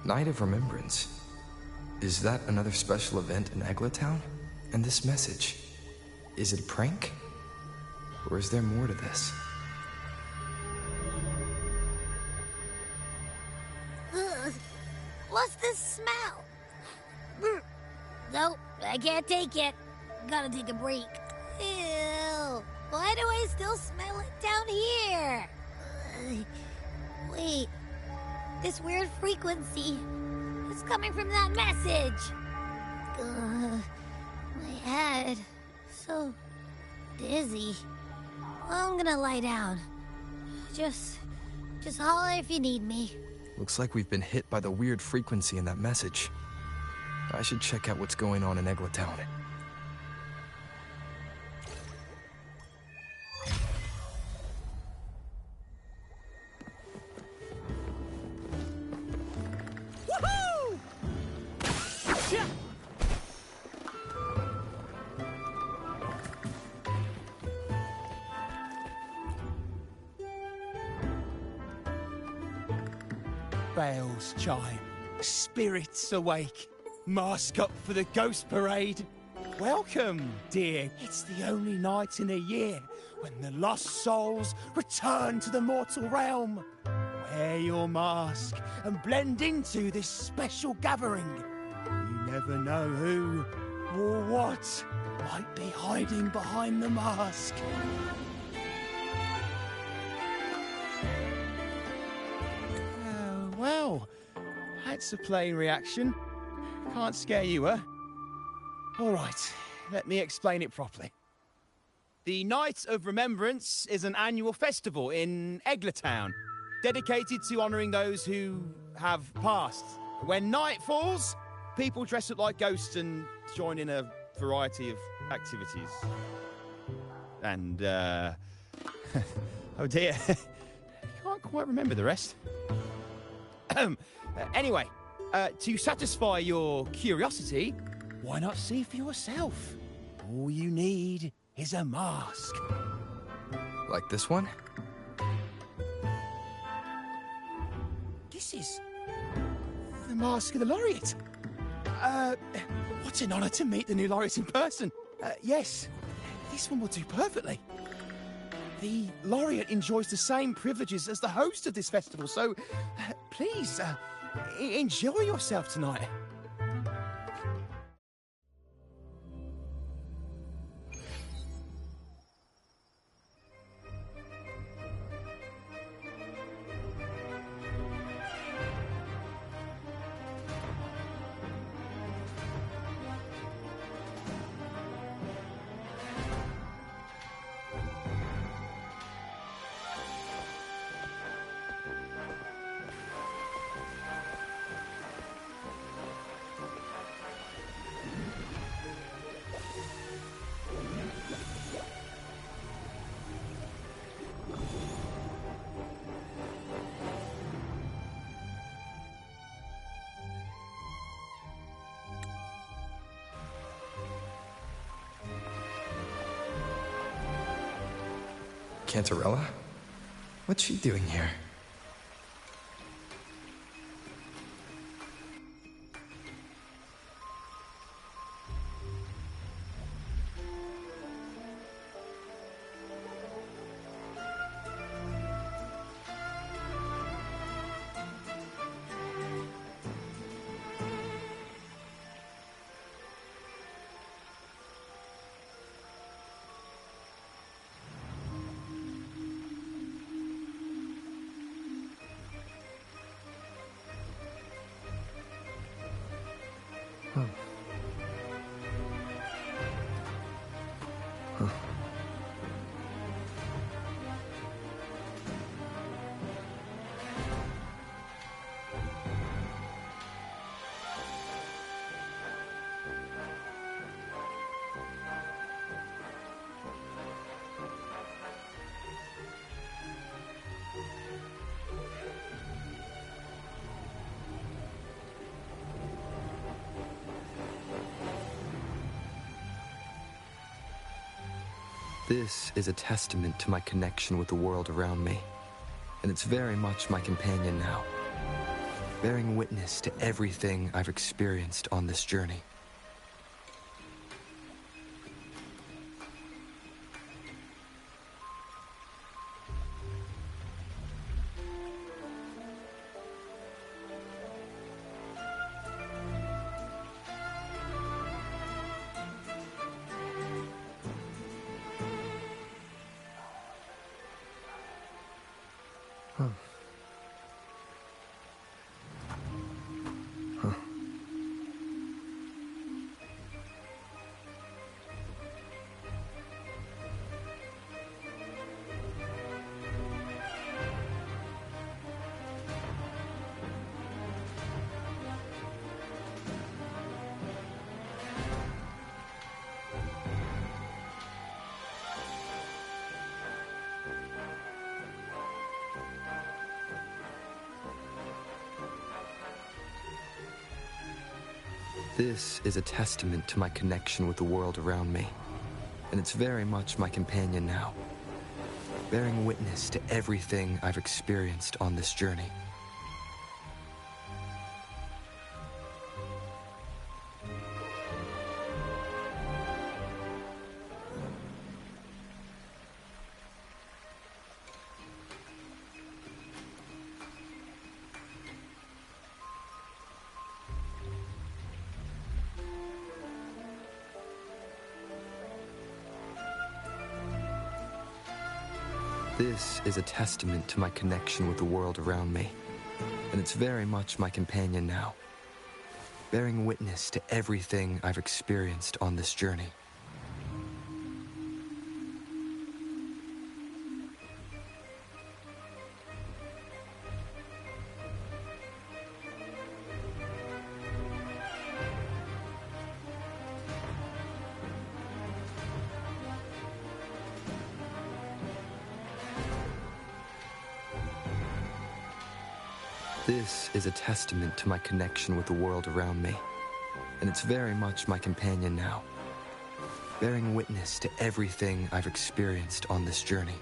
Night of Remembrance. Is that another special event in Eglatown? And this message, is it a prank? Or is there more to this? What's this smell? Nope, I can't take it. Gotta take a break. Ew. Why do I still smell it down here? Wait. This weird frequency is coming from that message. My head. So dizzy. I'm gonna lie down. Just holler if you need me. Looks like we've been hit by the weird frequency in that message. I should check out what's going on in Eglatown. Woohoo! Yeah. Bells chime, spirits awake, mask up for the ghost parade. Welcome, dear. It's the only night in a year when the lost souls return to the mortal realm. Wear your mask and blend into this special gathering. You never know who or what might be hiding behind the mask. Well, that's a plain reaction. Can't scare you, huh? All right, let me explain it properly. The Night of Remembrance is an annual festival in Eglatown, dedicated to honouring those who have passed. When night falls, people dress up like ghosts and join in a variety of activities. And, oh dear, I can't quite remember the rest. Anyway, to satisfy your curiosity, why not see for yourself? All you need is a mask. Like this one? This is the mask of the laureate. What an honour to meet the new laureate in person. Yes, this one will do perfectly. The laureate enjoys the same privileges as the host of this festival, so please, enjoy yourself tonight. Cantarella? What's she doing here? This is a testament to my connection with the world around me, and it's very much my companion now. bearing witness to everything I've experienced on this journey. This is a testament to my connection with the world around me, and it's very much my companion now, bearing witness to everything I've experienced on this journey. This is a testament to my connection with the world around me, and it's very much my companion now, bearing witness to everything I've experienced on this journey. This is a testament to my connection with the world around me, and it's very much my companion now, bearing witness to everything I've experienced on this journey.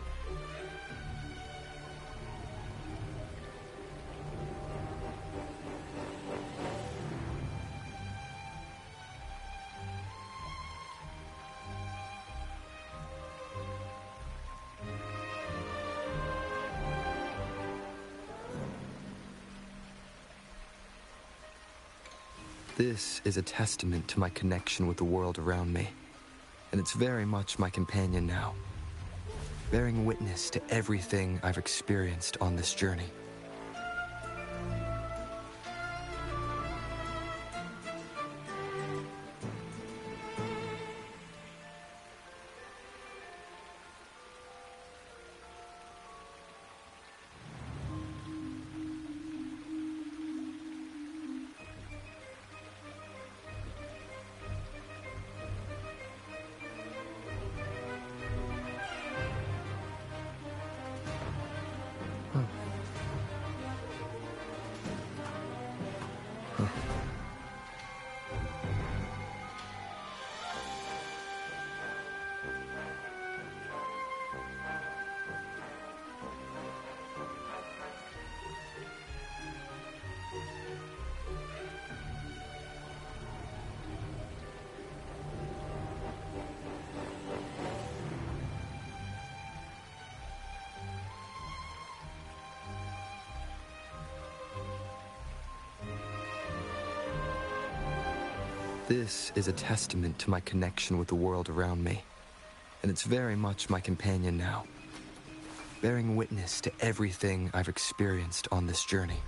This is a testament to my connection with the world around me, and it's very much my companion now, bearing witness to everything I've experienced on this journey. This is a testament to my connection with the world around me, and it's very much my companion now, bearing witness to everything I've experienced on this journey.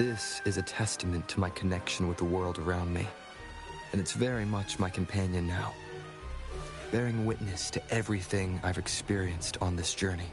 This is a testament to my connection with the world around me, and it's very much my companion now, bearing witness to everything I've experienced on this journey.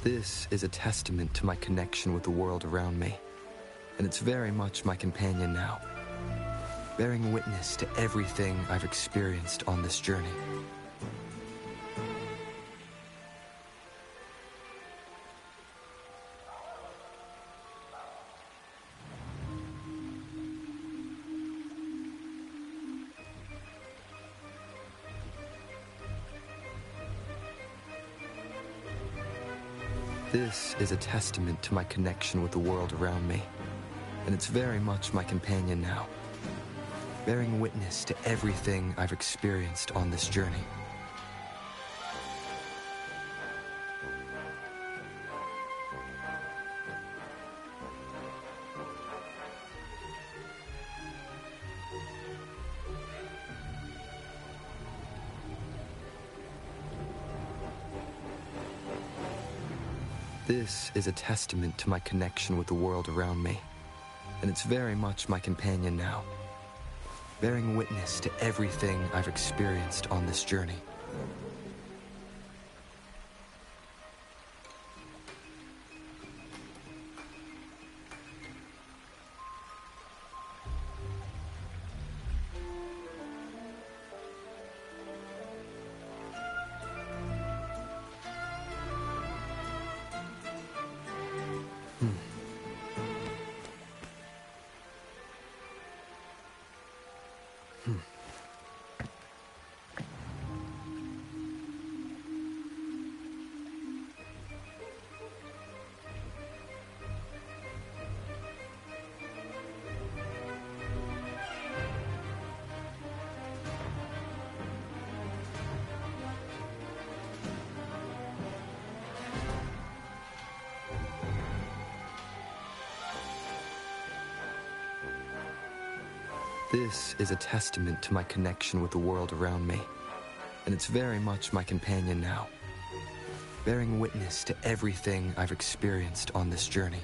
This is a testament to my connection with the world around me, and it's very much my companion now, bearing witness to everything I've experienced on this journey. This is a testament to my connection with the world around me, and it's very much my companion now, bearing witness to everything I've experienced on this journey. This is a testament to my connection with the world around me, and it's very much my companion now, bearing witness to everything I've experienced on this journey. This is a testament to my connection with the world around me, and it's very much my companion now, bearing witness to everything I've experienced on this journey.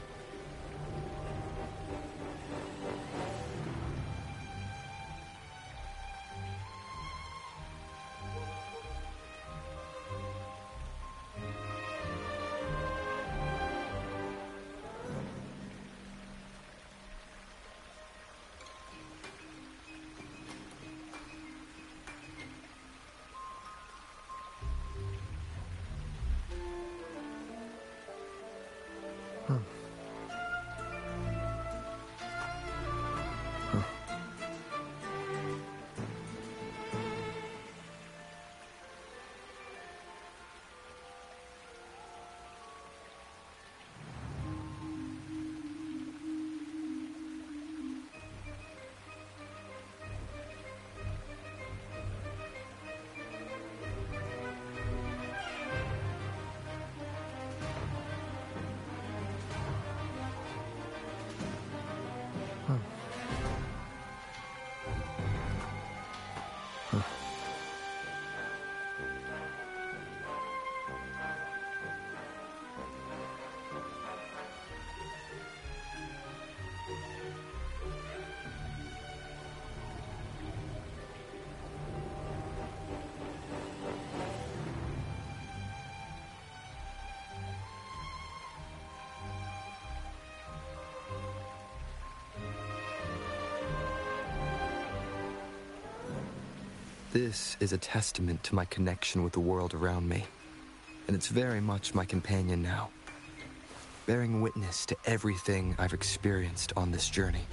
This is a testament to my connection with the world around me, and it's very much my companion now, bearing witness to everything I've experienced on this journey.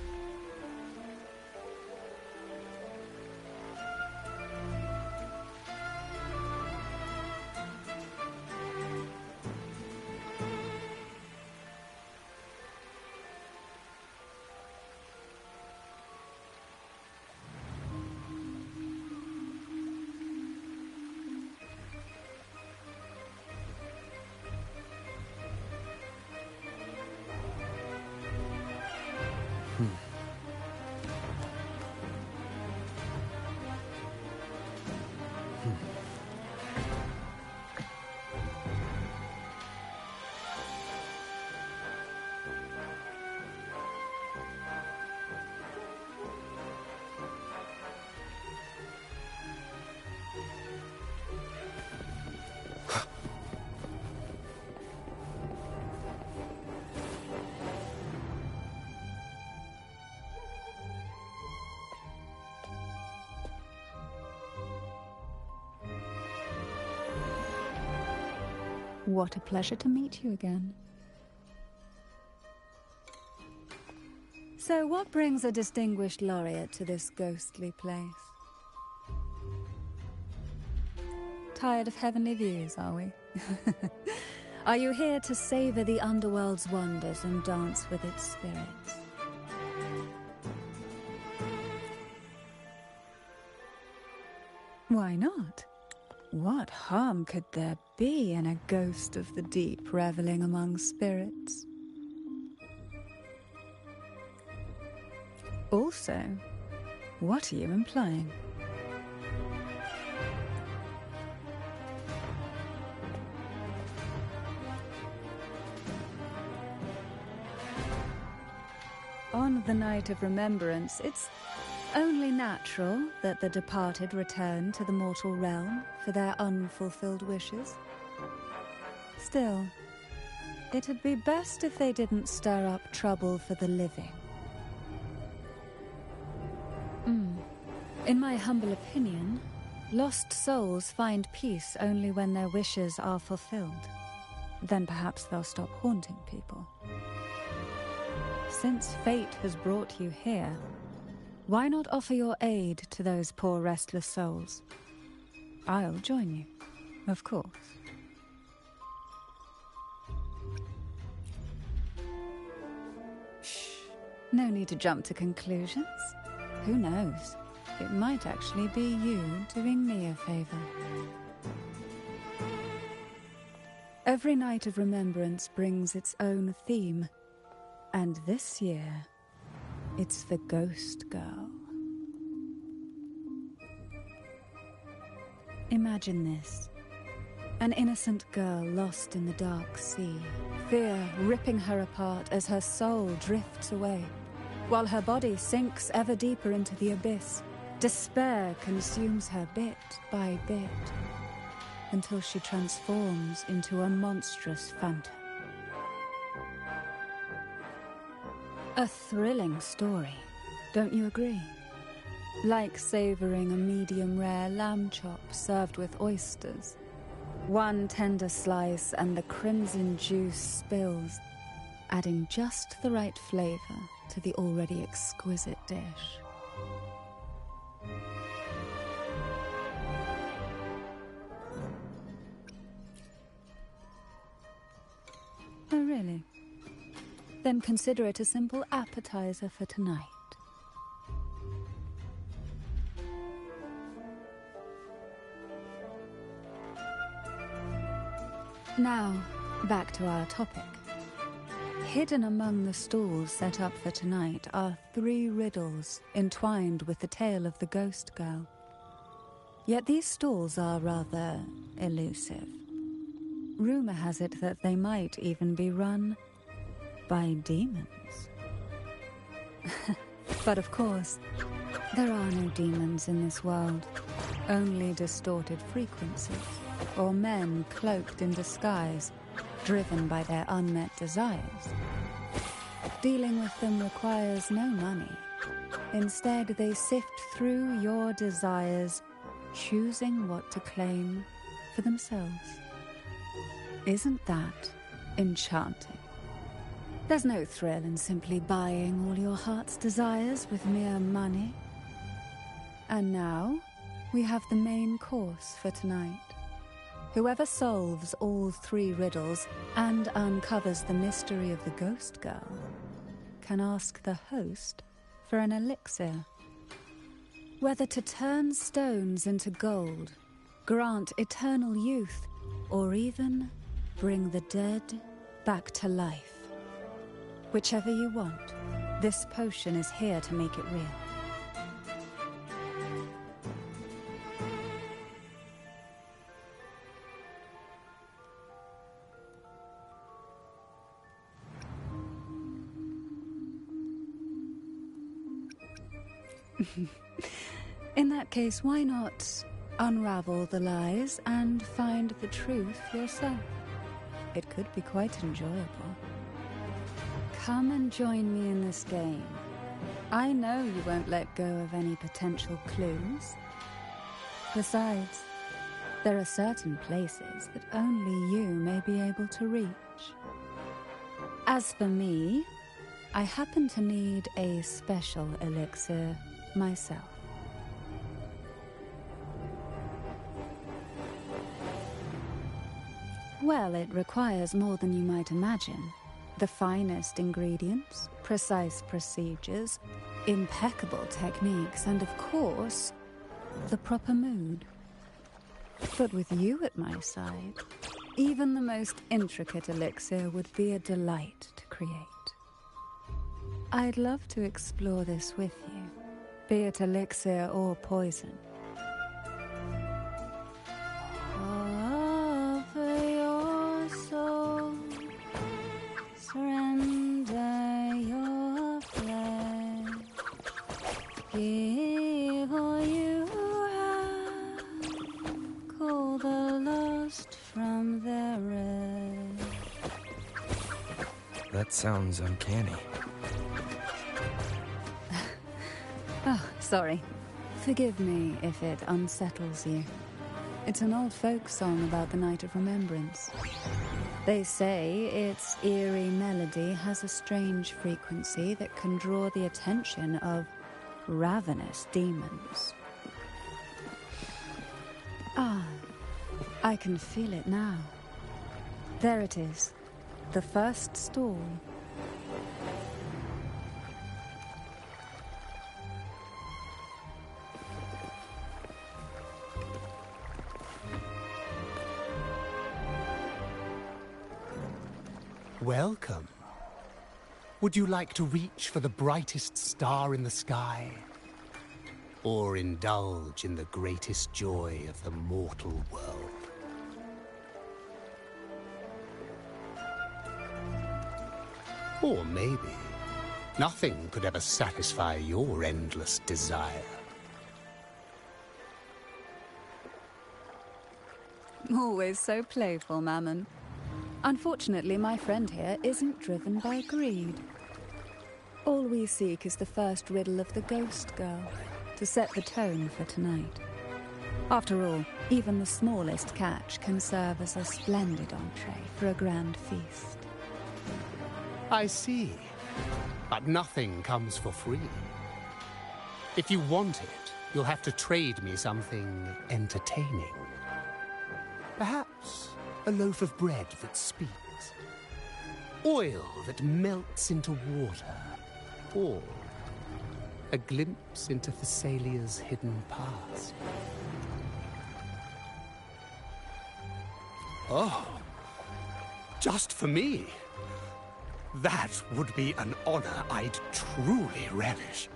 What a pleasure to meet you again. So what brings a distinguished laureate to this ghostly place? Tired of heavenly views, are we? Are you here to savor the underworld's wonders and dance with its spirits? Why not? What harm could there be in a ghost of the deep reveling among spirits? Also, what are you implying? On the night of remembrance, it's only natural that the departed return to the mortal realm for their unfulfilled wishes. Still, it'd be best if they didn't stir up trouble for the living. In my humble opinion, lost souls find peace only when their wishes are fulfilled. Then perhaps they'll stop haunting people. Since fate has brought you here, why not offer your aid to those poor restless souls? I'll join you, of course. Shh. No need to jump to conclusions. Who knows? It might actually be you doing me a favor. Every night of remembrance brings its own theme. And this year, it's the Ghost Girl. Imagine this. An innocent girl lost in the dark sea, fear ripping her apart as her soul drifts away, while her body sinks ever deeper into the abyss. Despair consumes her bit by bit, until she transforms into a monstrous phantom. A thrilling story, don't you agree? Like savoring a medium-rare lamb chop served with oysters. One tender slice and the crimson juice spills, adding just the right flavor to the already exquisite dish. Oh, really? Then consider it a simple appetizer for tonight. Now, back to our topic. Hidden among the stalls set up for tonight are 3 riddles entwined with the tale of the Ghost Girl. Yet these stalls are rather elusive. Rumor has it that they might even be run by demons. But of course, there are no demons in this world, only distorted frequencies, or men cloaked in disguise, driven by their unmet desires. Dealing with them requires no money. Instead, they sift through your desires, choosing what to claim for themselves. Isn't that enchanting? There's no thrill in simply buying all your heart's desires with mere money. And now, we have the main course for tonight. Whoever solves all 3 riddles and uncovers the mystery of the Ghost Girl can ask the host for an elixir. Whether to turn stones into gold, grant eternal youth, or even bring the dead back to life. Whichever you want, this potion is here to make it real. In that case, why not unravel the lies and find the truth yourself? It could be quite enjoyable. Come and join me in this game. I know you won't let go of any potential clues. Besides, There are certain places that only you may be able to reach. As for me, I happen to need a special elixir myself. Well, it requires more than you might imagine. The finest ingredients, precise procedures, impeccable techniques, and of course, the proper mood. But with you at my side, even the most intricate elixir would be a delight to create. I'd love to explore this with you, be it elixir or poison. Offer your soul, surrender your flesh, give all you have, call the lost from their rest. That sounds uncanny. Oh, sorry. Forgive me if it unsettles you. It's an old folk song about the Night of Remembrance. They say its eerie melody has a strange frequency that can draw the attention of ravenous demons. Ah, I can feel it now. There it is, the first stall. Welcome. Would you like to reach for the brightest star in the sky? Or indulge in the greatest joy of the mortal world? Or maybe nothing could ever satisfy your endless desire. Always so playful, Mammon. Unfortunately, my friend here isn't driven by greed. All we seek is the first riddle of the Ghost Girl, to set the tone for tonight. After all, even the smallest catch can serve as a splendid entree for a grand feast. I see. But nothing comes for free. If you want it, you'll have to trade me something entertaining. Perhaps a loaf of bread that speaks, oil that melts into water, or a glimpse into Thessalia's hidden past. Oh, just for me? That would be an honor I'd truly relish.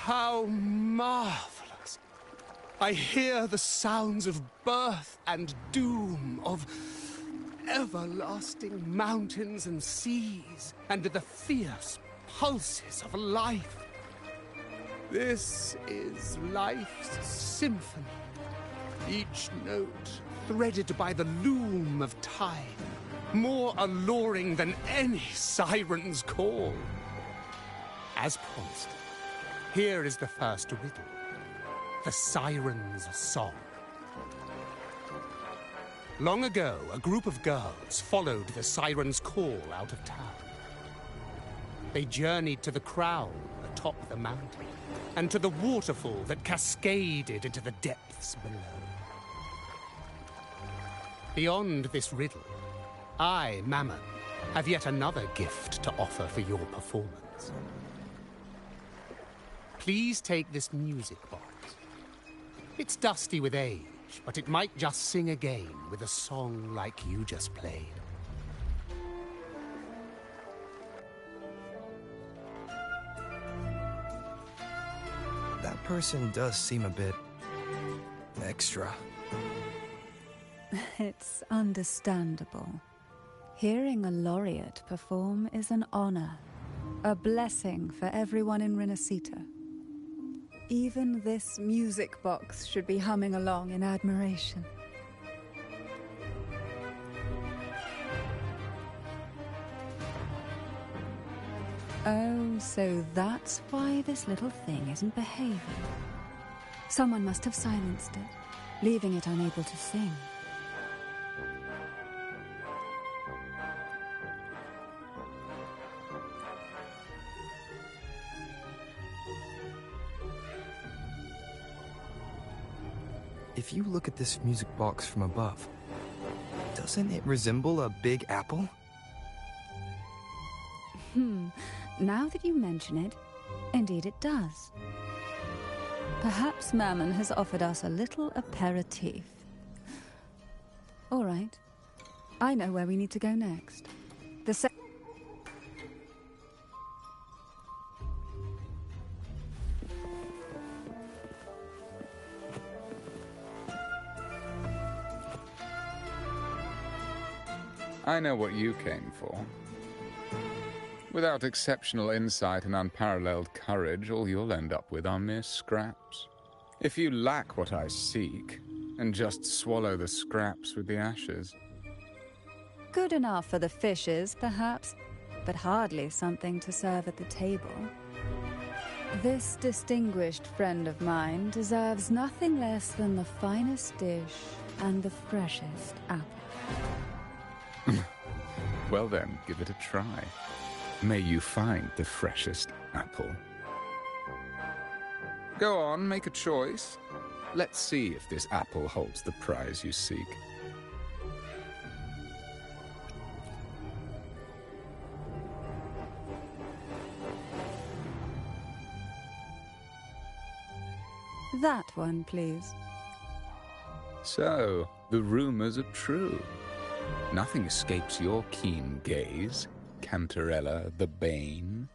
How marvelous! I hear the sounds of birth and doom, of everlasting mountains and seas, and the fierce pulses of life. This is life's symphony, each note threaded by the loom of time, more alluring than any siren's call. As promised, here is the first riddle, the Siren's Song. Long ago, a group of girls followed the Siren's call out of town. They journeyed to the crown atop the mountain, and to the waterfall that cascaded into the depths below. Beyond this riddle, I, Mammon, have yet another gift to offer for your performance. Please take this music box. It's dusty with age, but it might just sing again with a song like you just played. That person does seem a bit extra. It's understandable. Hearing a laureate perform is an honor. A blessing for everyone in Renacita. Even this music box should be humming along in admiration. Oh, so that's why this little thing isn't behaving. Someone must have silenced it, leaving it unable to sing. If you look at this music box from above, doesn't it resemble a big apple? Now that you mention it, indeed it does. Perhaps Mammon has offered us a little aperitif. All right. I know where we need to go next. I know what you came for. Without exceptional insight and unparalleled courage, all you'll end up with are mere scraps. If you lack what I seek, and just swallow the scraps with the ashes. Good enough for the fishes, perhaps, but hardly something to serve at the table. This distinguished friend of mine deserves nothing less than the finest dish and the freshest apple. Well then, give it a try. May you find the freshest apple. Go on, make a choice. Let's see if this apple holds the prize you seek. That one, please. So, the rumors are true. Nothing escapes your keen gaze, Cantarella the Bane.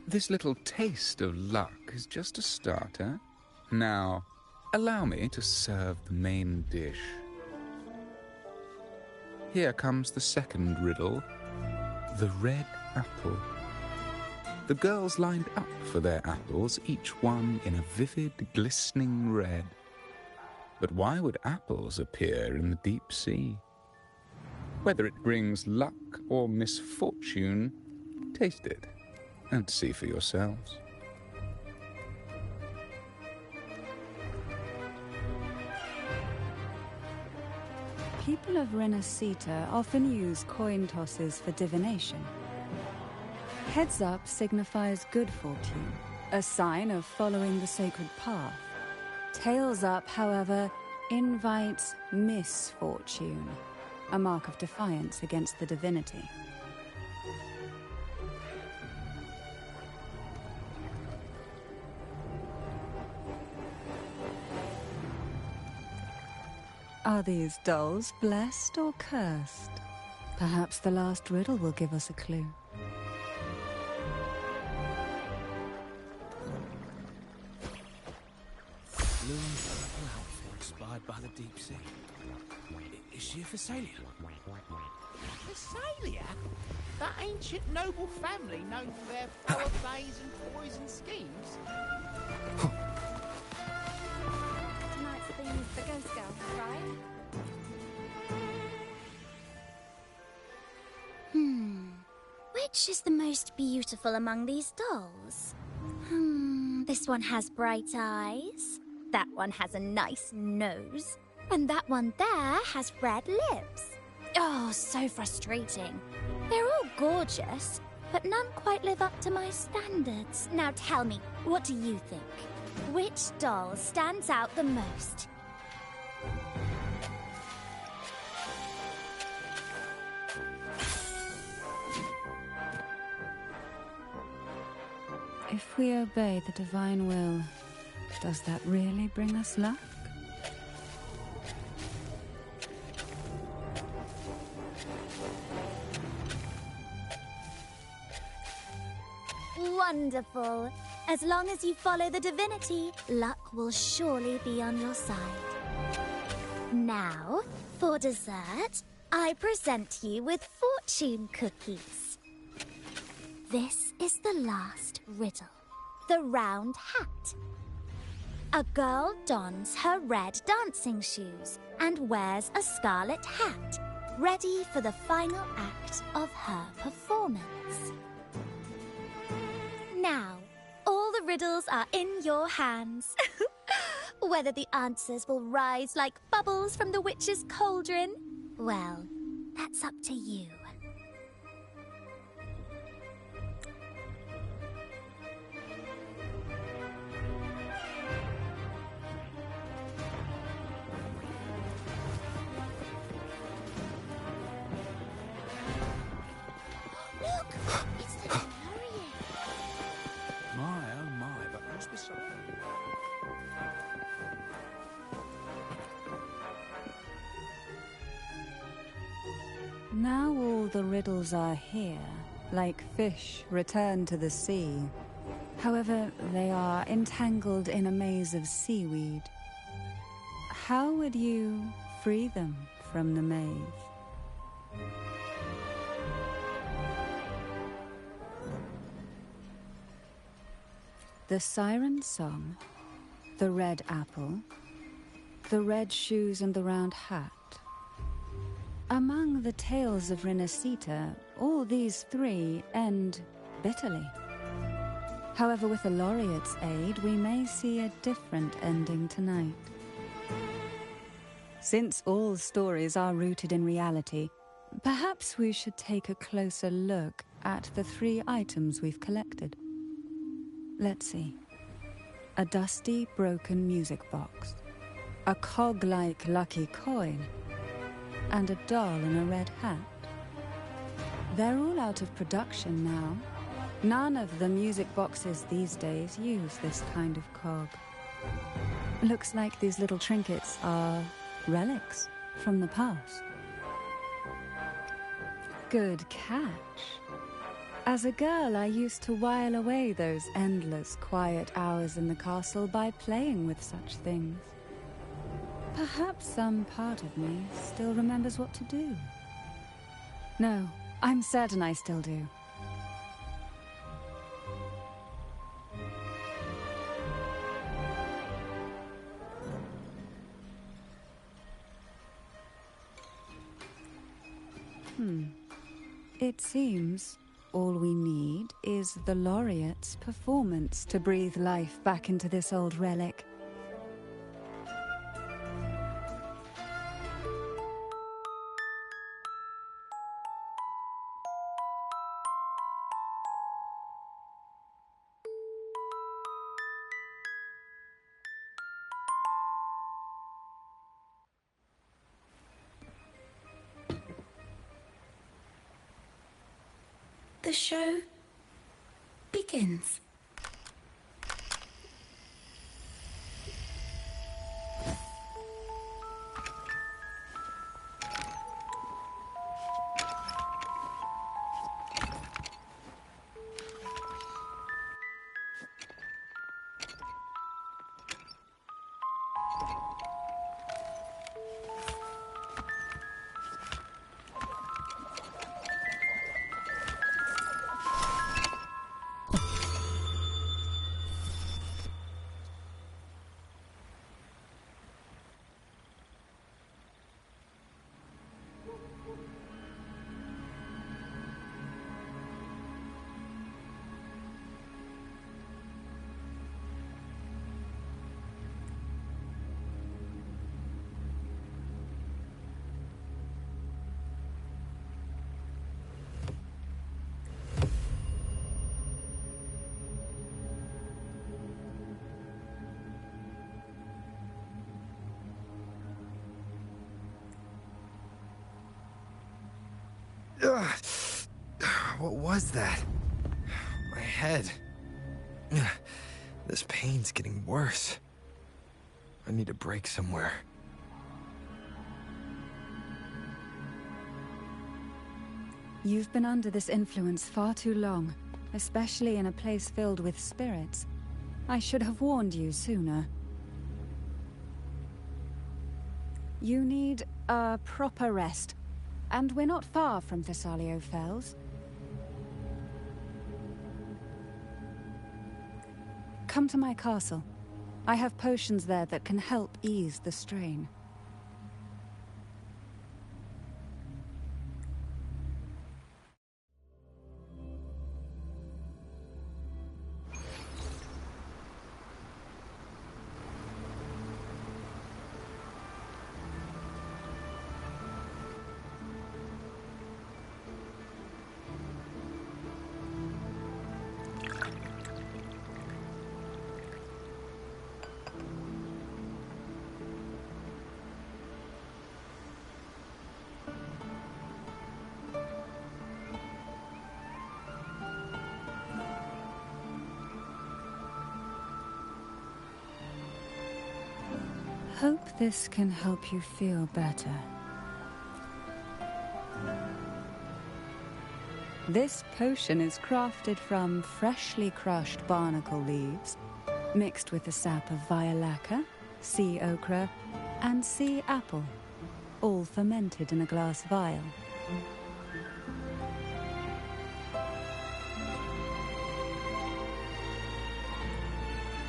This little taste of luck is just a starter. Now, allow me to serve the main dish. Here comes the second riddle, the red apple. The girls lined up for their apples, each one in a vivid, glistening red. But why would apples appear in the deep sea? Whether it brings luck or misfortune, taste it and see for yourselves. People of Renacita often use coin tosses for divination. Heads up signifies good fortune, a sign of following the sacred path. Tails up, however, invites misfortune, a mark of defiance against the divinity. Are these dolls blessed or cursed? Perhaps the last riddle will give us a clue. Blue and purple outfit inspired by the deep sea. Is she a Phasalia? Phasalia? That ancient noble family known for their foul plays and poison schemes? Tonight's theme is the Ghost Girl, right? Which is the most beautiful among these dolls? This one has bright eyes. That one has a nice nose. And that one there has red lips. Oh, so frustrating. They're all gorgeous, but none quite live up to my standards. Now tell me, what do you think? Which doll stands out the most? If we obey the divine will, does that really bring us luck? Wonderful. As long as you follow the divinity, luck will surely be on your side. Now, for dessert, I present you with fortune cookies. This is the last riddle. The round hat. A girl dons her red dancing shoes and wears a scarlet hat, ready for the final act of her performance. Now, all the riddles are in your hands. Whether the answers will rise like bubbles from the witch's cauldron, well, that's up to you. Look! It's the chariot! My, oh my, but there must be something. Now all the riddles are here, like fish returned to the sea. However, they are entangled in a maze of seaweed. How would you free them from the maze? The siren song, the red apple, the red shoes and the round hat. Among the tales of Renacita, all these three end bitterly. However, with the laureate's aid, we may see a different ending tonight. Since all stories are rooted in reality, perhaps we should take a closer look at the three items we've collected. Let's see. A dusty, broken music box, a cog-like lucky coin, and a doll in a red hat. They're all out of production now. None of the music boxes these days use this kind of cog. Looks like these little trinkets are relics from the past. Good catch. As a girl, I used to while away those endless, quiet hours in the castle by playing with such things. Perhaps some part of me still remembers what to do. No, I'm certain I still do. It seems all we need is the laureate's performance to breathe life back into this old relic. The show begins. What was that? My head. This pain's getting worse. I need a break somewhere. You've been under this influence far too long, especially in a place filled with spirits. I should have warned you sooner. You need a proper rest, and we're not far from Thessalio Fells. Come to my castle. I have potions there that can help ease the strain. Hope this can help you feel better. This potion is crafted from freshly crushed barnacle leaves, mixed with the sap of violaca, sea okra, and sea apple, all fermented in a glass vial.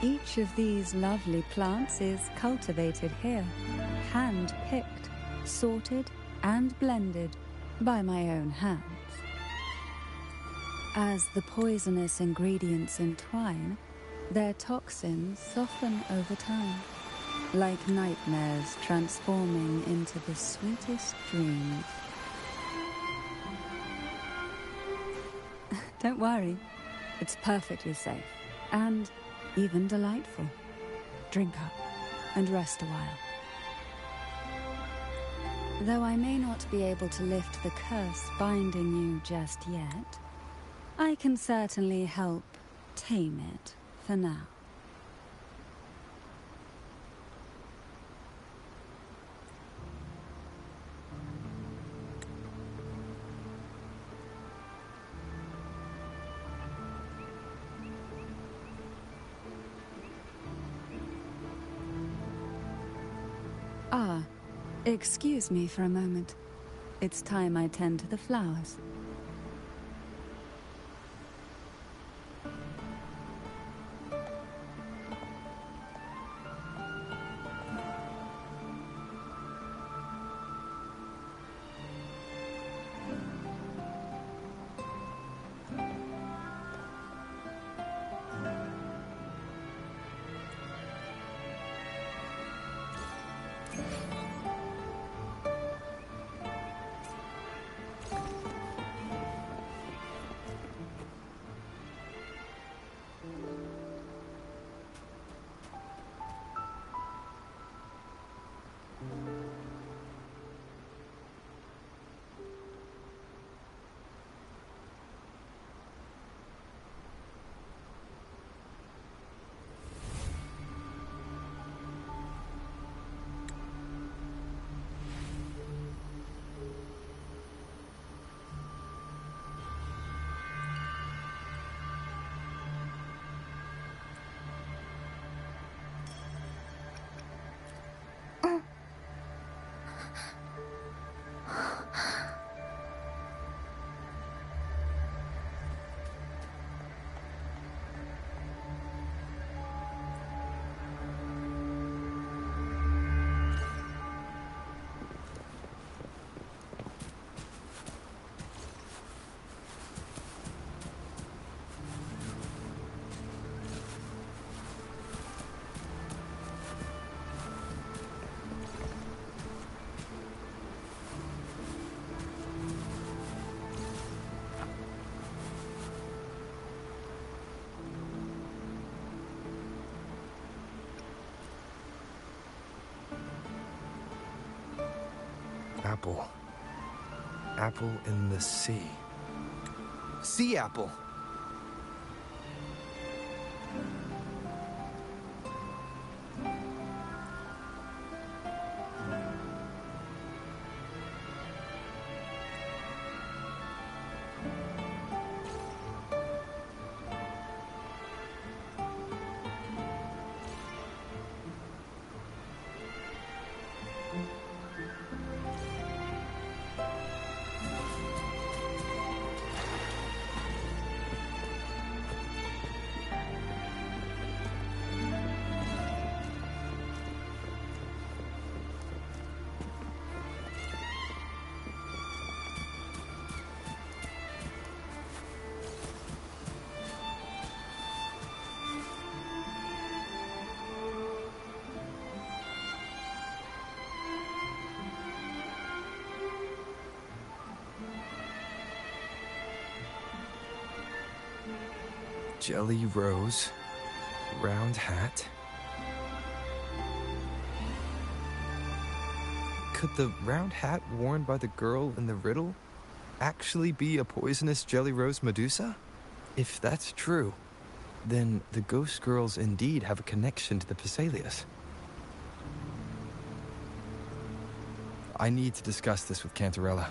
Each of these lovely plants is cultivated here, hand-picked, sorted, and blended by my own hands. As the poisonous ingredients entwine, their toxins soften over time, like nightmares transforming into the sweetest dreams. Don't worry, it's perfectly safe, and even delightful. Drink up and rest a while. Though I may not be able to lift the curse binding you just yet, I can certainly help tame it for now. Ah, excuse me for a moment. It's time I tend to the flowers. Apple. Apple in the sea. Sea apple. Jelly Rose, round hat. Could the round hat worn by the girl in the riddle actually be a poisonous Jelly Rose Medusa? If that's true, then the ghost girls indeed have a connection to the Phasalias. I need to discuss this with Cantarella.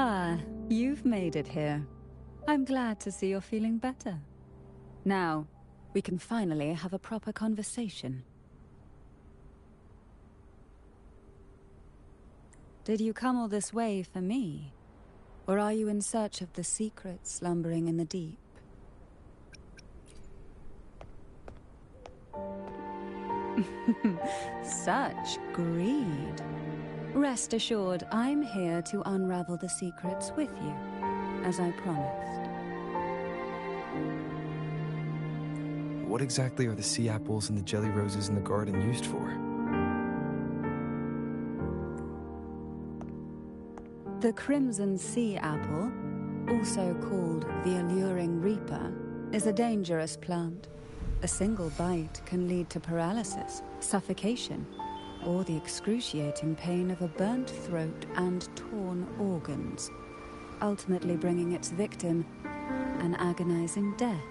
Ah, you've made it here. I'm glad to see you're feeling better. Now, we can finally have a proper conversation. Did you come all this way for me? Or are you in search of the secrets slumbering in the deep? Such greed. Rest assured, I'm here to unravel the secrets with you, as I promised. What exactly are the sea apples and the jelly roses in the garden used for? The crimson sea apple, also called the alluring reaper, is a dangerous plant. A single bite can lead to paralysis, suffocation, or the excruciating pain of a burnt throat and torn organs, ultimately bringing its victim an agonizing death.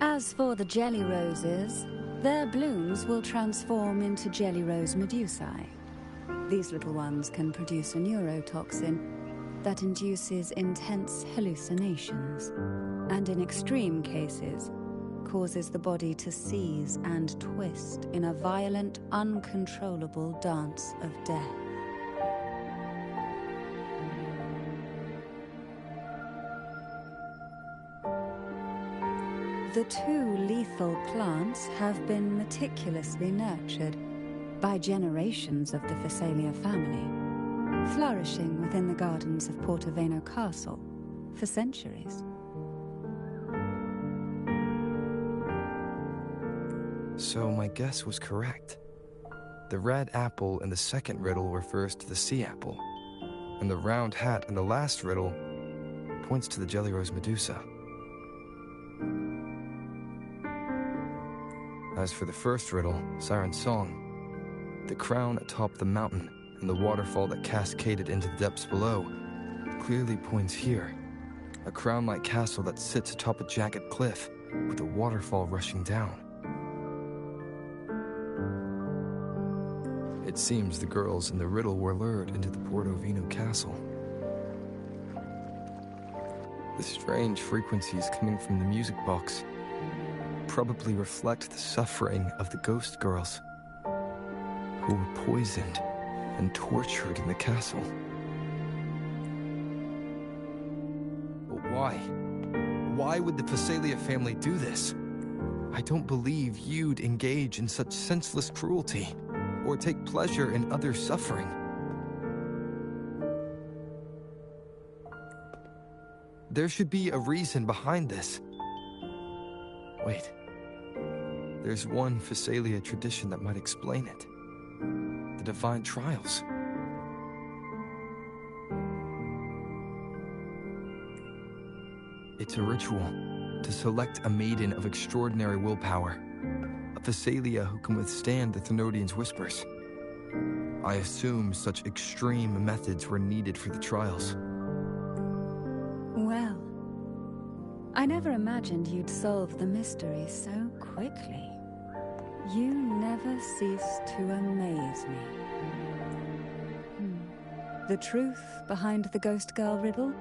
As for the jelly roses, their blooms will transform into jelly rose medusae. These little ones can produce a neurotoxin that induces intense hallucinations, and in extreme cases, causes the body to seize and twist in a violent, uncontrollable dance of death. The two lethal plants have been meticulously nurtured by generations of the Phasalia family, flourishing within the gardens of Portoveno Castle for centuries. So my guess was correct. The red apple in the second riddle refers to the sea apple, and the round hat in the last riddle points to the Jelly Rose Medusa. As for the first riddle, Siren's Song, the crown atop the mountain and the waterfall that cascaded into the depths below clearly points here. A crown-like castle that sits atop a jagged cliff with a waterfall rushing down. It seems the girls in the riddle were lured into the Portoveno castle. The strange frequencies coming from the music box probably reflect the suffering of the ghost girls who were poisoned and tortured in the castle. But why? Why would the Phasalia family do this? I don't believe you'd engage in such senseless cruelty or take pleasure in others' suffering. There should be a reason behind this. Wait. There's one Phasalia tradition that might explain it. The divine trials. It's a ritual to select a maiden of extraordinary willpower, a Phasalia who can withstand the Thenodians' whispers. I assume such extreme methods were needed for the trials. Well, I never imagined you'd solve the mystery so quickly. You never cease to amaze me. The truth behind the Ghost Girl riddle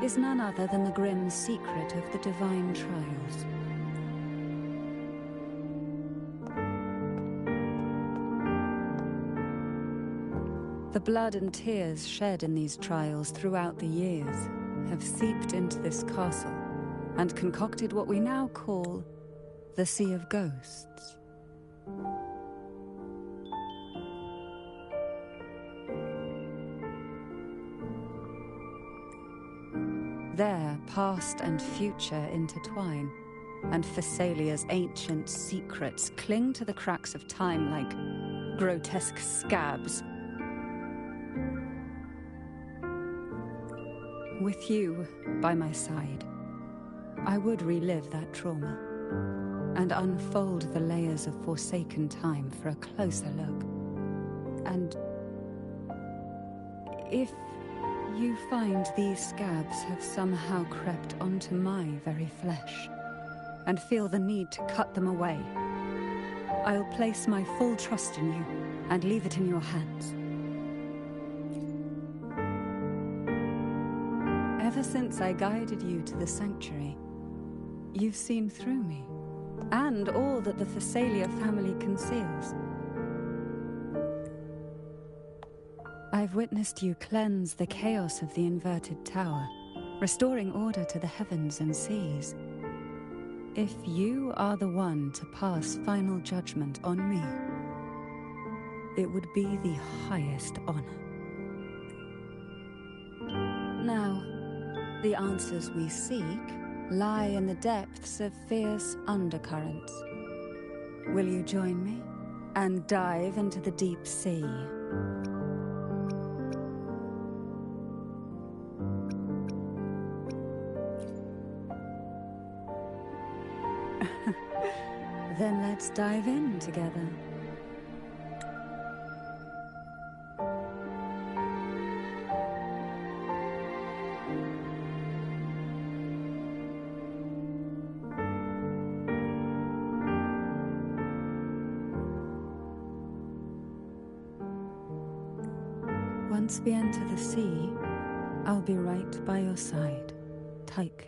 is none other than the grim secret of the divine trials. The blood and tears shed in these trials throughout the years have seeped into this castle and concocted what we now call the Sea of Ghosts. There, past and future intertwine, and Thessalia's ancient secrets cling to the cracks of time like grotesque scabs. With you by my side, I would relive that trauma and unfold the layers of forsaken time for a closer look. And if you find these scabs have somehow crept onto my very flesh and feel the need to cut them away, I'll place my full trust in you and leave it in your hands. Ever since I guided you to the sanctuary, you've seen through me, and all that the Thessalia family conceals. I've witnessed you cleanse the chaos of the inverted tower, restoring order to the heavens and seas. If you are the one to pass final judgment on me, it would be the highest honor. Now, the answers we seek lie in the depths of fierce undercurrents. Will you join me and dive into the deep sea? Then let's dive in together. Once we enter the sea, I'll be right by your side, tightly.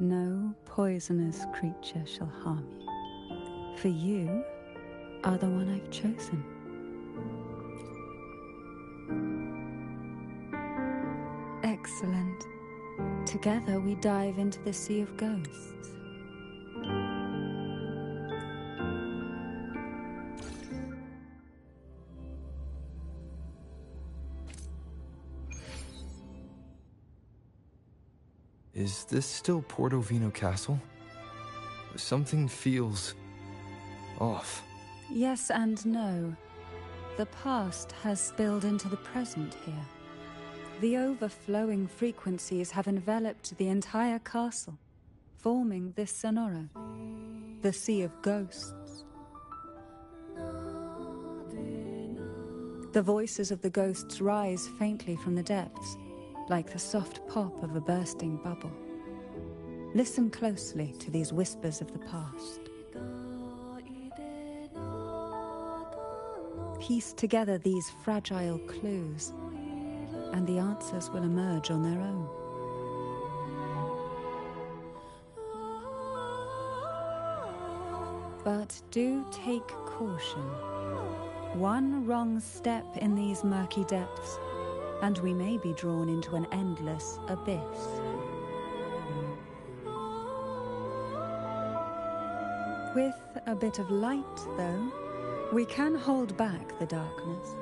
No poisonous creature shall harm you, for you are the one I've chosen. Excellent. Together we dive into the Sea of Ghosts. Is this still Portovino Castle? Something feels off. Yes and no. The past has spilled into the present here. The overflowing frequencies have enveloped the entire castle, forming this sonoro, the Sea of Ghosts. The voices of the ghosts rise faintly from the depths, like the soft pop of a bursting bubble. Listen closely to these whispers of the past. Piece together these fragile clues, and the answers will emerge on their own. But do take caution. One wrong step in these murky depths, and we may be drawn into an endless abyss. With a bit of light, though, we can hold back the darkness.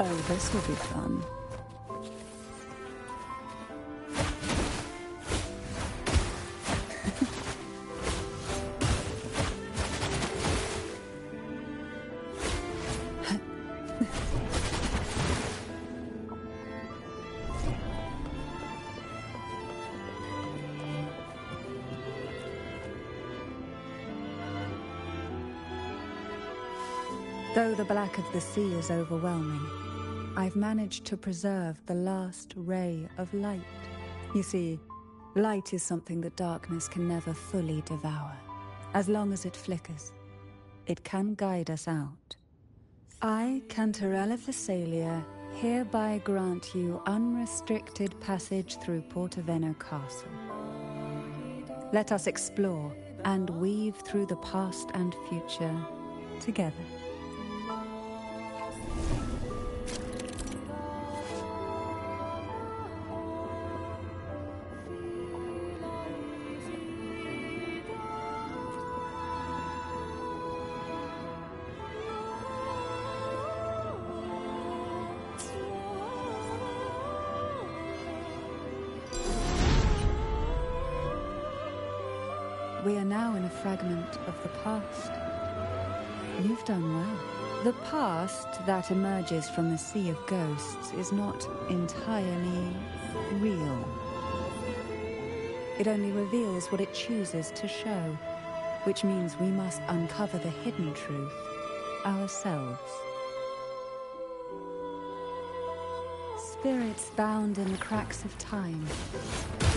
Oh, this will be fun. Though the black of the sea is overwhelming, I've managed to preserve the last ray of light. You see, light is something that darkness can never fully devour. As long as it flickers, it can guide us out. I, Cantarella Thessalia, hereby grant you unrestricted passage through Portoveno Castle. Let us explore and weave through the past and future together. We are now in a fragment of the past. You've done well. The past that emerges from the sea of ghosts is not entirely real. It only reveals what it chooses to show, which means we must uncover the hidden truth ourselves. Spirits bound in the cracks of time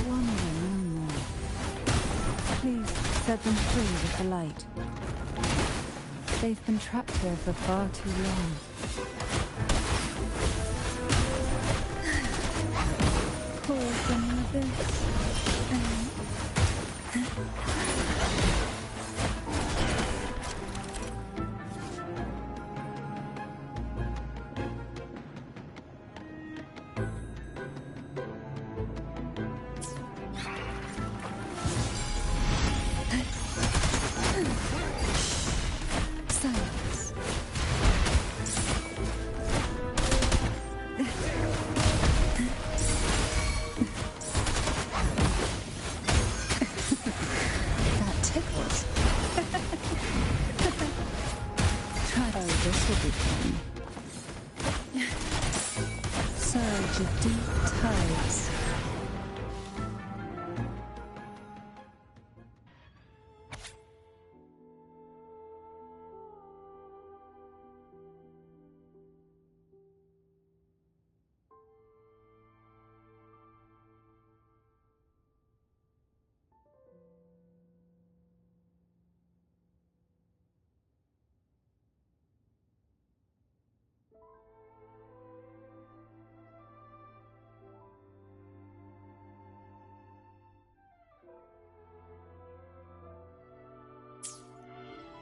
wander no more. Please set them free with the light. They've been trapped here for far too long. Poor from the abyss. This will be fun. Surge of deep tides.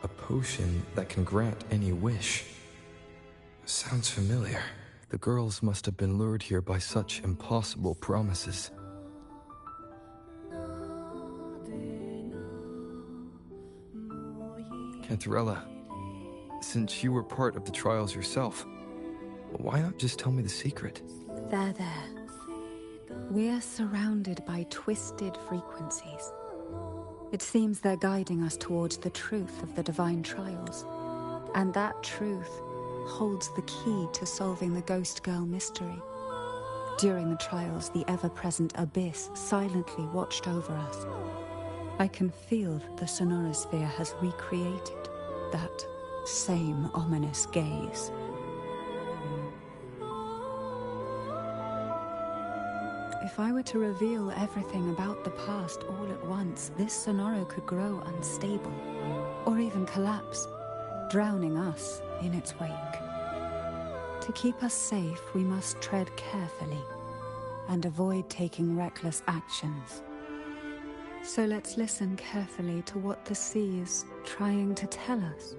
A potion that can grant any wish. Sounds familiar. The girls must have been lured here by such impossible promises. Cantarella, since you were part of the trials yourself, why not just tell me the secret? There. We're surrounded by twisted frequencies. It seems they're guiding us towards the truth of the divine trials. And that truth holds the key to solving the Ghost Girl mystery. During the trials, the ever-present abyss silently watched over us. I can feel that the sonorosphere has recreated that same ominous gaze. If I were to reveal everything about the past all at once, this Sonoro could grow unstable, or even collapse, drowning us in its wake. To keep us safe, we must tread carefully and avoid taking reckless actions. So let's listen carefully to what the sea is trying to tell us.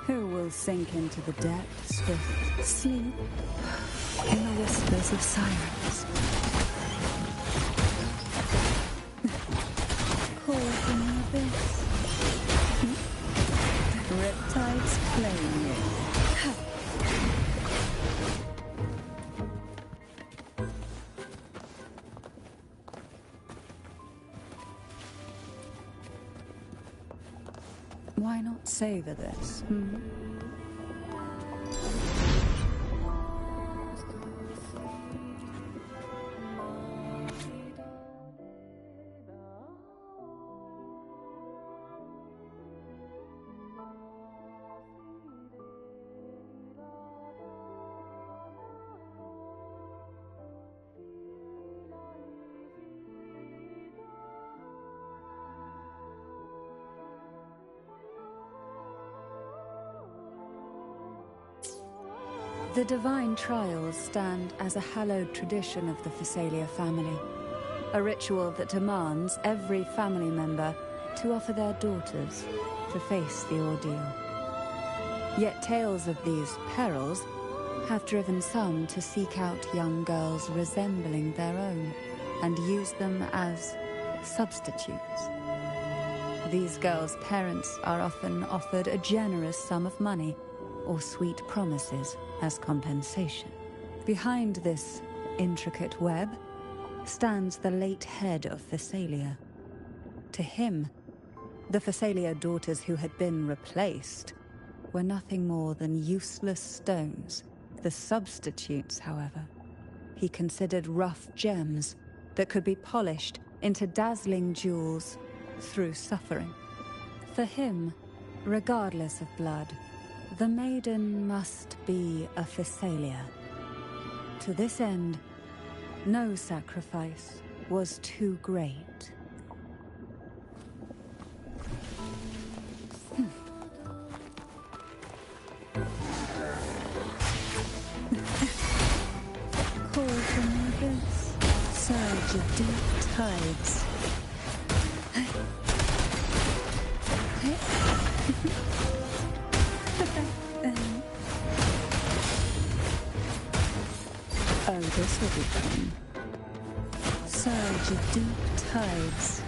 Who will sink into the depths with sleep in the whispers of silence? Call from the abyss. Riptides claim you. Why not savor this, hmm? The divine trials stand as a hallowed tradition of the Phasalia family, a ritual that demands every family member to offer their daughters to face the ordeal. Yet tales of these perils have driven some to seek out young girls resembling their own and use them as substitutes. These girls' parents are often offered a generous sum of money or sweet promises as compensation. Behind this intricate web stands the late head of Phasalia. To him, the Phasalia daughters who had been replaced were nothing more than useless stones. The substitutes, however, he considered rough gems that could be polished into dazzling jewels through suffering. For him, regardless of blood, the maiden must be a Phasalia. To this end, no sacrifice was too great. Call from the abyss, surge of deep tides. Oh, this will be fun. Surge of deep tides.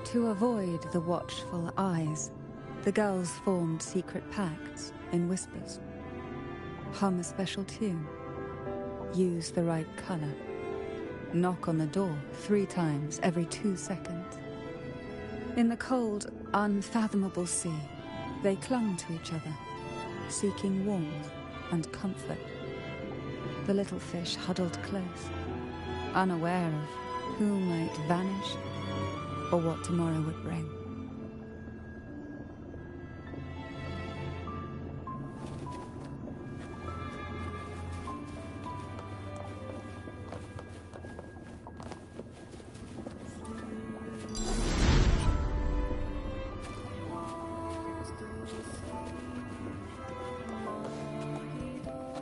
To avoid the watchful eyes, the girls formed secret pacts in whispers. Hum a special tune. Use the right color. Knock on the door 3 times every 2 seconds. In the cold, unfathomable sea, they clung to each other, seeking warmth and comfort. The little fish huddled close, unaware of who might vanish or what tomorrow would bring.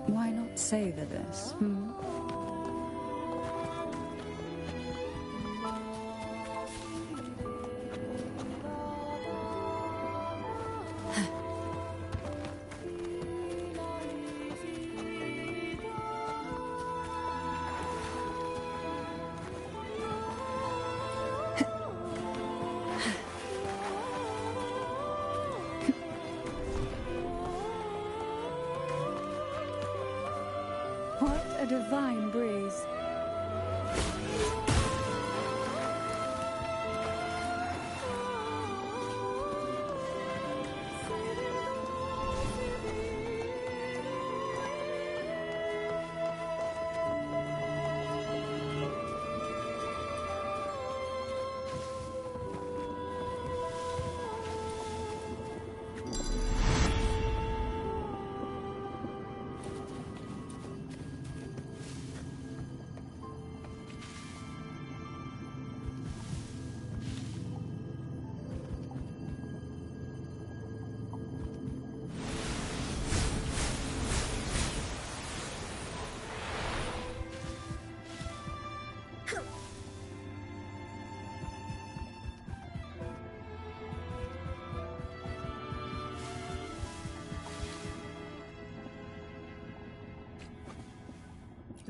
Why not savor this, hmm? What a divine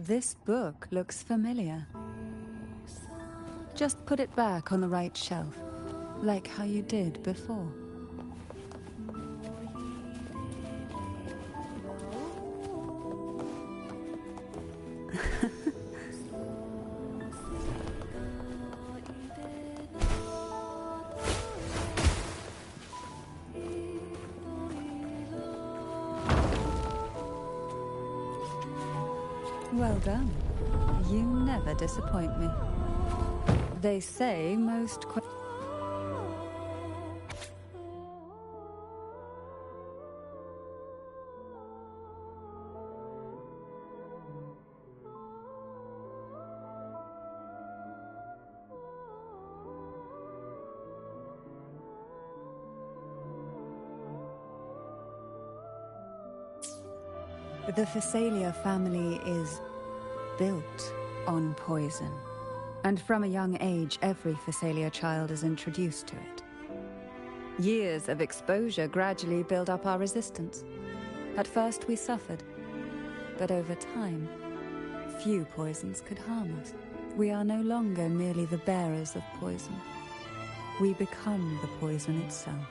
This book looks familiar. Just put it back on the right shelf, like how you did before. Well done. You never disappoint me. They say most The Phasalia family is built on poison. And from a young age, every Phasalia child is introduced to it. Years of exposure gradually build up our resistance. At first we suffered, but over time, few poisons could harm us. We are no longer merely the bearers of poison. We become the poison itself.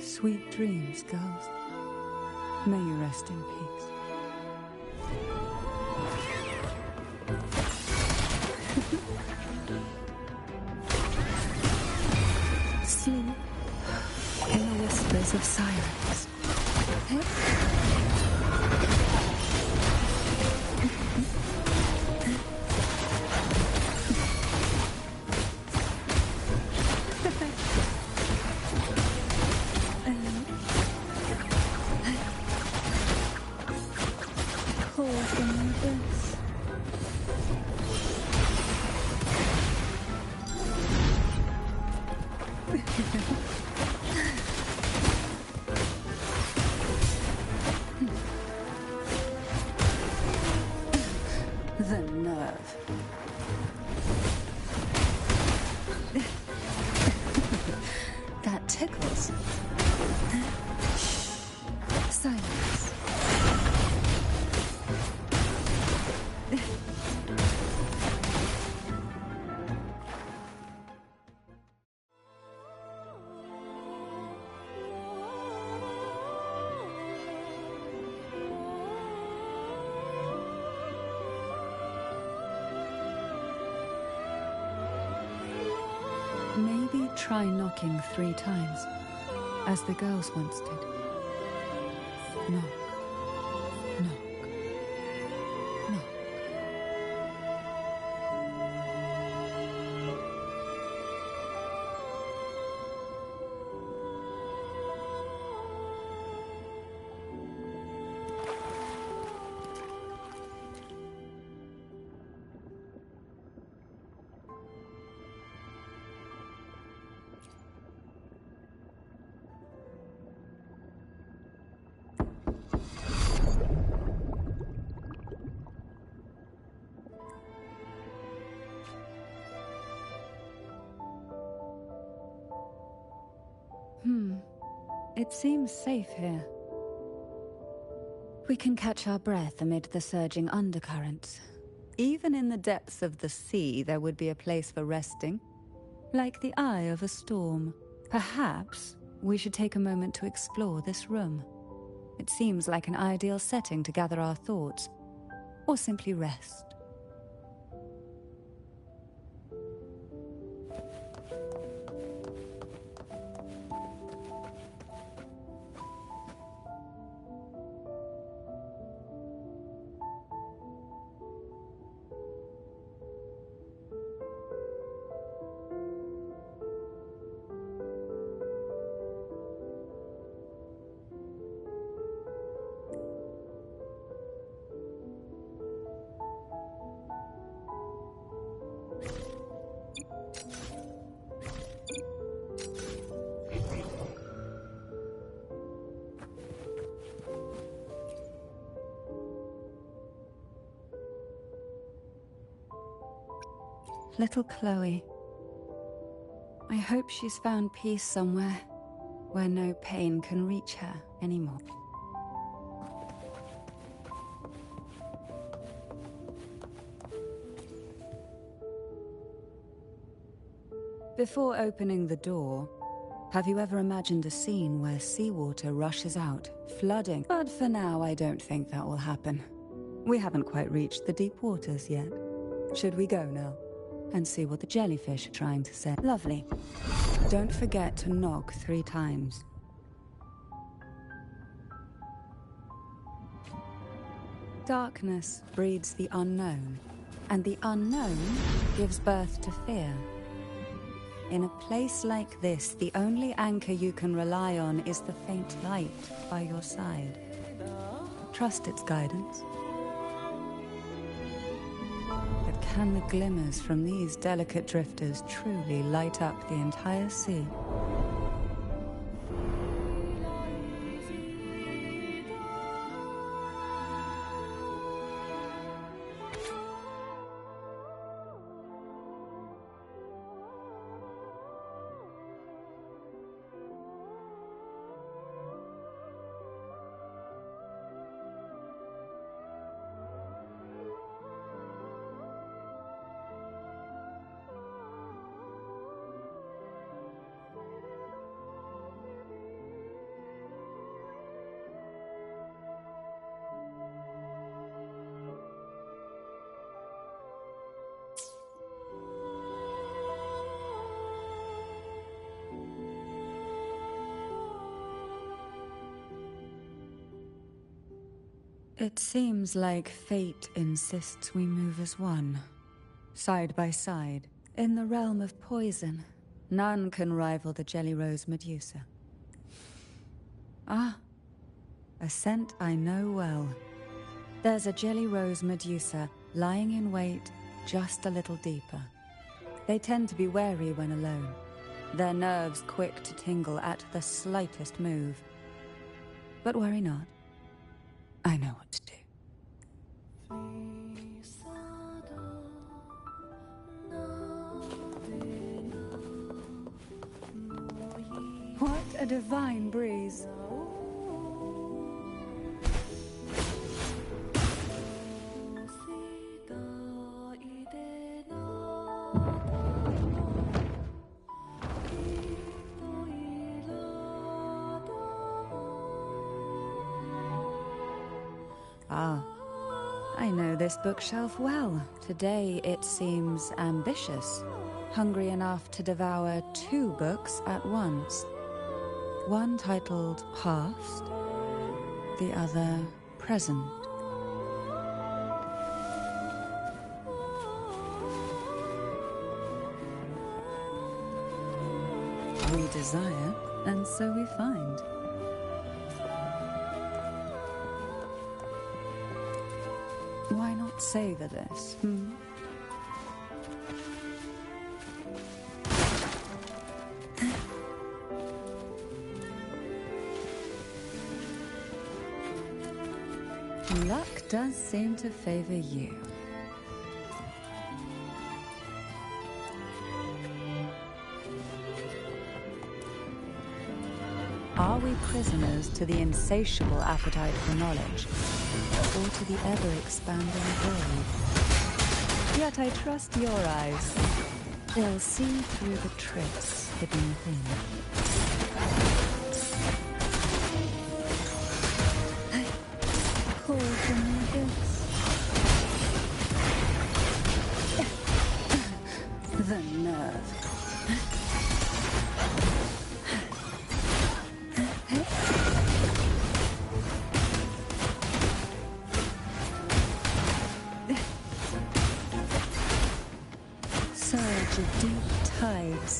Sweet dreams, girls. May you rest in peace. Sleep in the whispers of silence. The nerve. That tickles. Silence. Maybe try knocking 3 times, as the girls once did. Knock, knock, knock. It seems safe here. We can catch our breath amid the surging undercurrents. Even in the depths of the sea, there would be a place for resting, like the eye of a storm. Perhaps we should take a moment to explore this room. It seems like an ideal setting to gather our thoughts, or simply rest. little Chloe. I hope she's found peace somewhere where no pain can reach her anymore. Before opening the door, have you ever imagined a scene where seawater rushes out, flooding? But for now, I don't think that will happen. We haven't quite reached the deep waters yet. Should we go now and see what the jellyfish are trying to say? Lovely. Don't forget to knock 3 times. Darkness breeds the unknown, and the unknown gives birth to fear. In a place like this, the only anchor you can rely on is the faint light by your side. Trust its guidance. But can the glimmers from these delicate drifters truly light up the entire sea? It seems like fate insists we move as one, side by side. In the realm of poison, none can rival the Jelly Rose Medusa. Ah, a scent I know well. There's a Jelly Rose Medusa lying in wait just a little deeper. They tend to be wary when alone, their nerves quick to tingle at the slightest move. But worry not. I know what to do. What a divine breeze. Ah, I know this bookshelf well. Today it seems ambitious, hungry enough to devour 2 books at once. One titled Past, the other Present. We desire, and so we find. Why not savor this, Luck does seem to favor you. Are we prisoners to the insatiable appetite for knowledge, or to the ever-expanding void? Yet I trust your eyes. They'll see through the tricks hidden within. Pull from the abyss. The nerve. Surge of deep tides.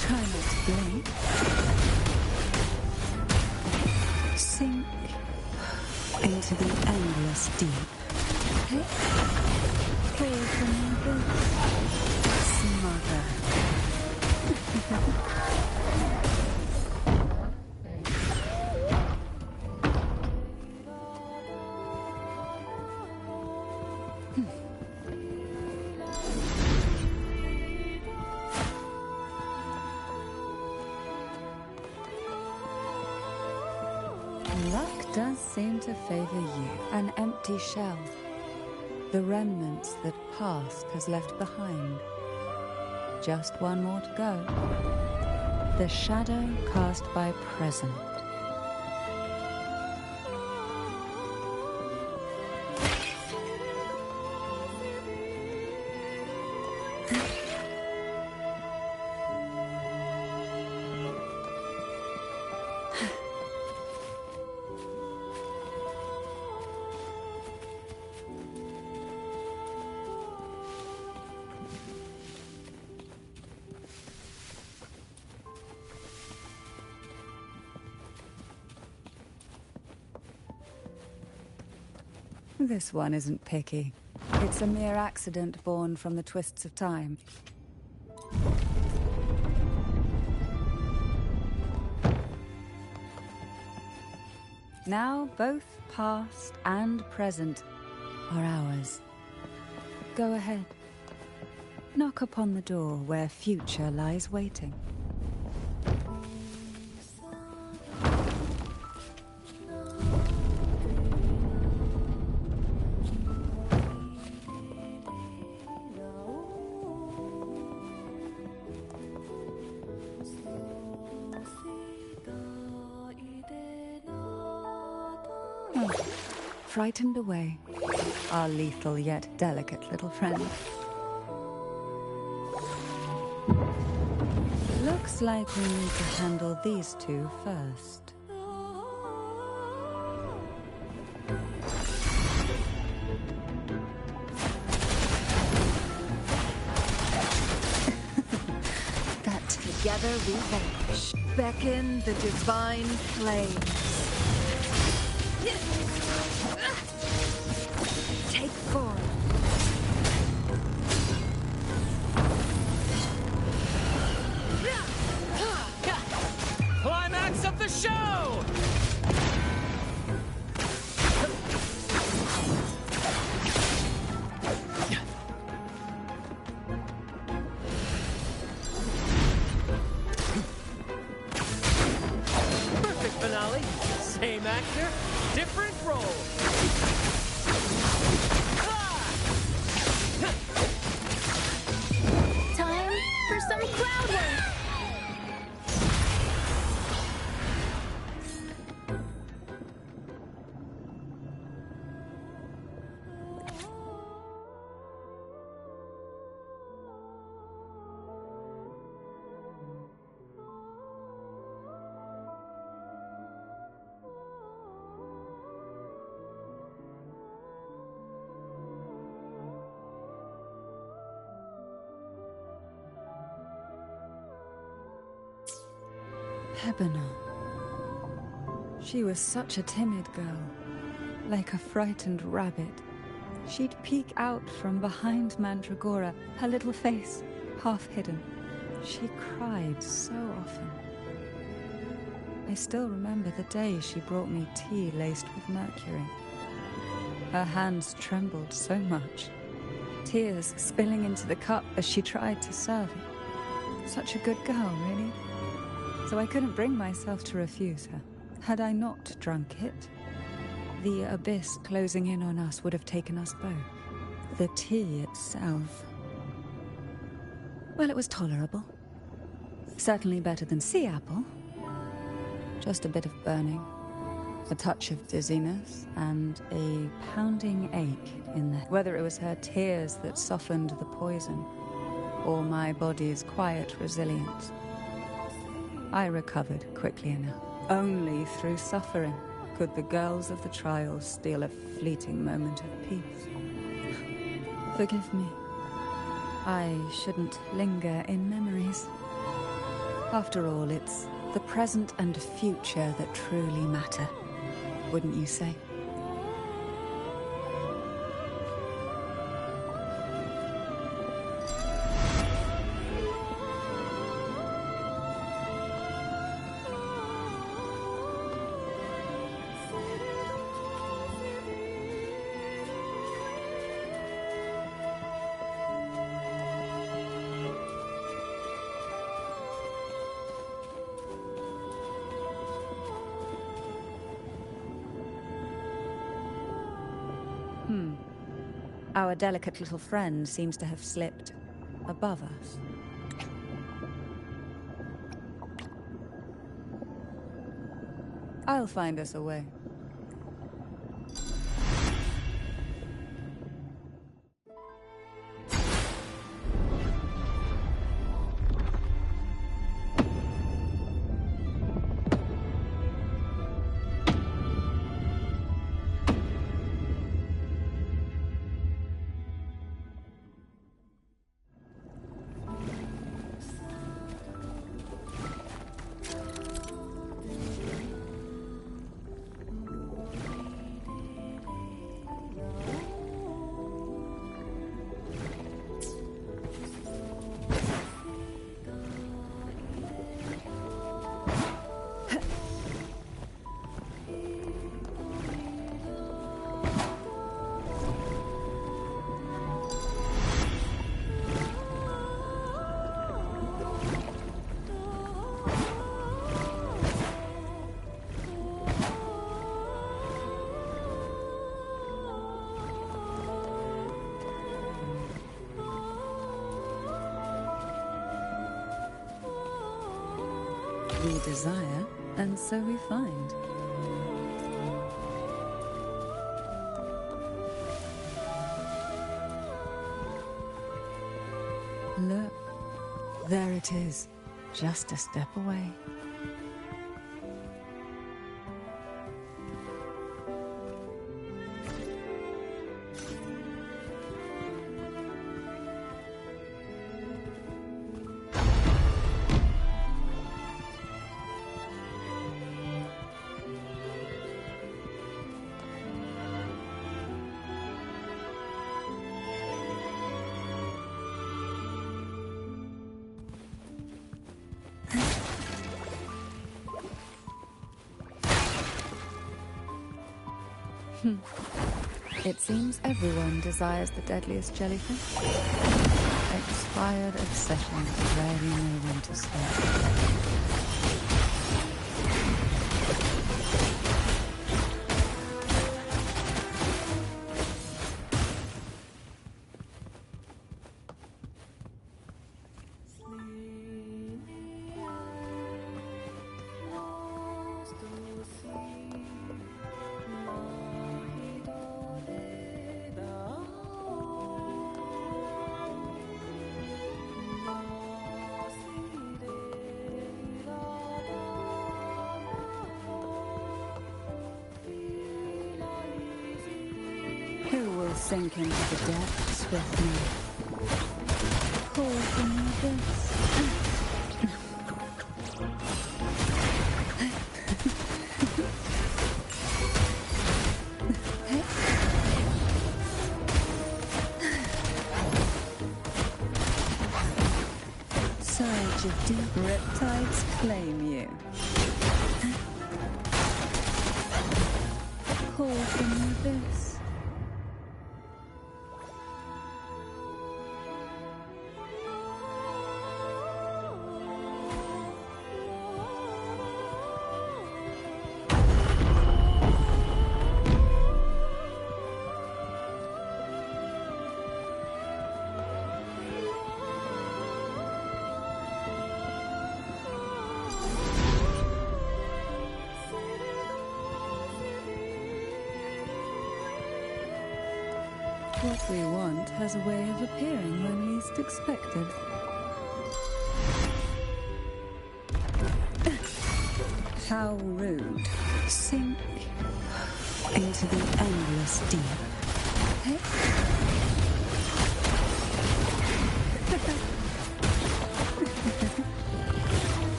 Try not to blink. Sink into the endless deep. Fall from your boots. Smother. Luck does seem to favor you. An empty shell. The remnants that past has left behind. Just one more to go. The shadow cast by present. This one isn't picky. It's a mere accident born from the twists of time. Now both past and present are ours. Go ahead. Knock upon the door where future lies waiting. Frightened away, our lethal yet delicate little friend. Looks like we need to handle these two first. That together we vanish. Beckon the divine flames. Take form. Climax of the show! Perfect finale. Same actor, different role. Time for some crowd work. Hebona. She was such a timid girl, like a frightened rabbit. She'd peek out from behind Mandragora, her little face half hidden. She cried so often. I still remember the day she brought me tea laced with mercury. Her hands trembled so much, tears spilling into the cup as she tried to serve it. Such a good girl, really. So I couldn't bring myself to refuse her. Had I not drunk it, the abyss closing in on us would have taken us both. The tea itself, well, it was tolerable. Certainly better than sea apple. Just a bit of burning, a touch of dizziness, and a pounding ache in the... Whether it was her tears that softened the poison, or my body's quiet resilience. I recovered quickly enough. Only through suffering could the girls of the trials steal a fleeting moment of peace. Forgive me. I shouldn't linger in memories. After all, it's the present and future that truly matter, wouldn't you say? Our delicate little friend seems to have slipped above us. I'll find us a way. We desire, and so we find. Look, there it is, just a step away. It seems everyone desires the deadliest jellyfish. Expired obsessions rarely know when to stop. Sink into the depths with me. Call from the abyss. Surge of deep riptides claim you. Call from the abyss. What we want has a way of appearing when least expected. How rude. Sink into the endless deep. Hey?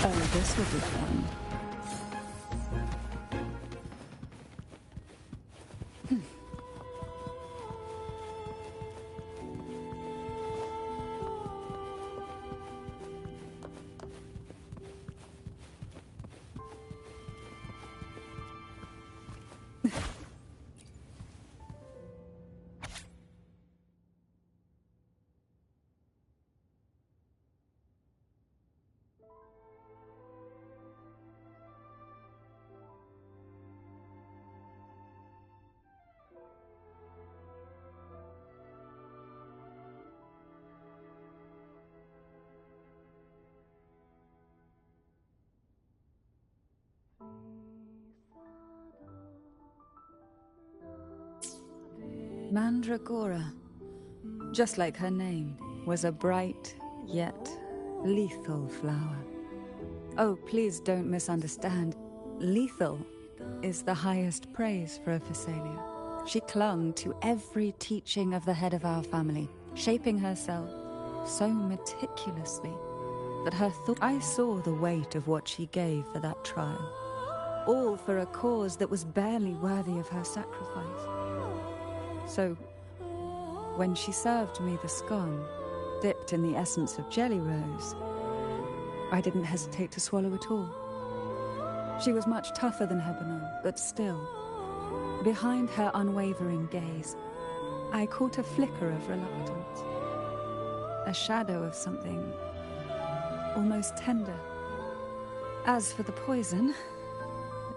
Oh, this will be fun. Mandragora, just like her name, was a bright yet lethal flower. Oh, please don't misunderstand. Lethal is the highest praise for a Phasalia. She clung to every teaching of the head of our family, shaping herself so meticulously that I saw the weight of what she gave for that trial, all for a cause that was barely worthy of her sacrifice. So, when she served me the scone, dipped in the essence of jelly rose, I didn't hesitate to swallow it all. She was much tougher than Hebanon, but still, behind her unwavering gaze, I caught a flicker of reluctance, a shadow of something almost tender. As for the poison,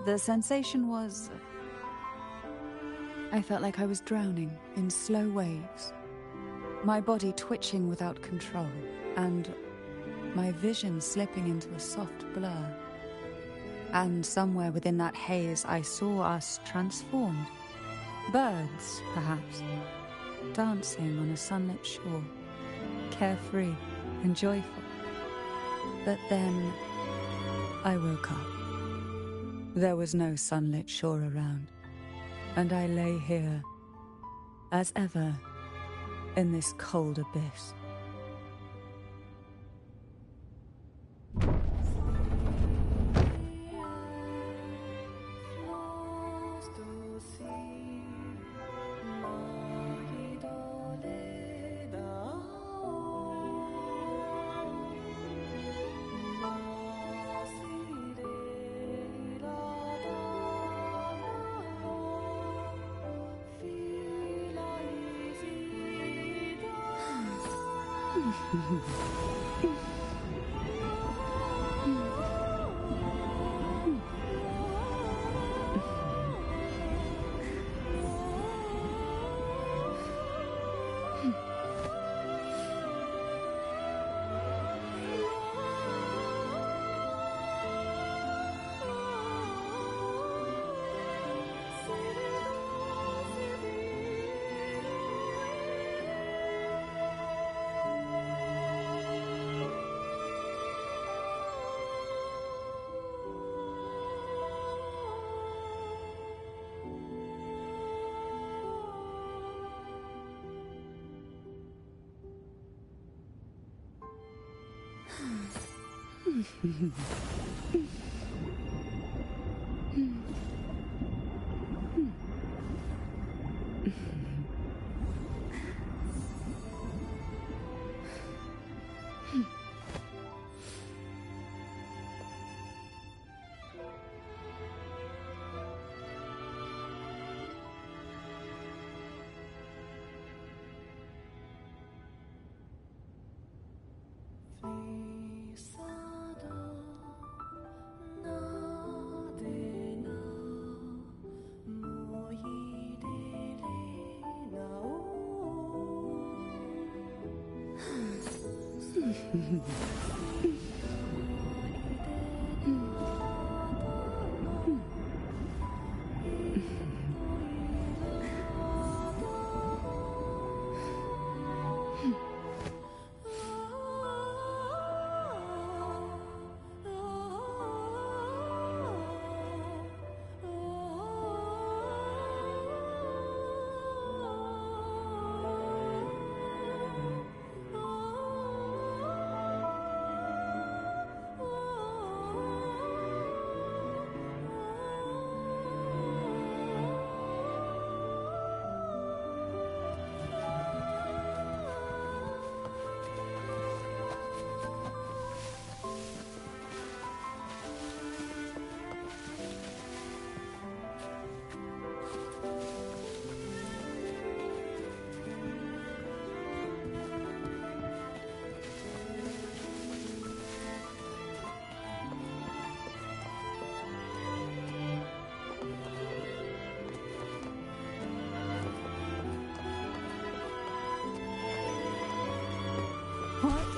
the sensation was... I felt like I was drowning in slow waves, my body twitching without control, and my vision slipping into a soft blur. And somewhere within that haze, I saw us transformed. Birds, perhaps, dancing on a sunlit shore, carefree and joyful. But then I woke up. There was no sunlit shore around, and I lay here, as ever, in this cold abyss.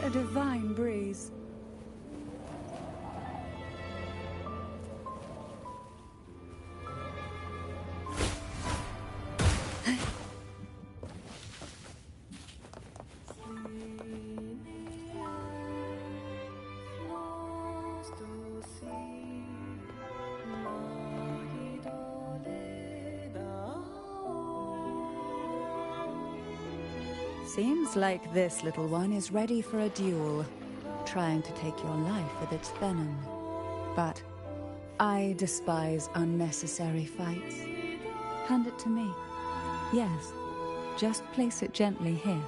a divine breeze. Seems like this little one is ready for a duel, trying to take your life with its venom. But I despise unnecessary fights. Hand it to me. Yes, just place it gently here.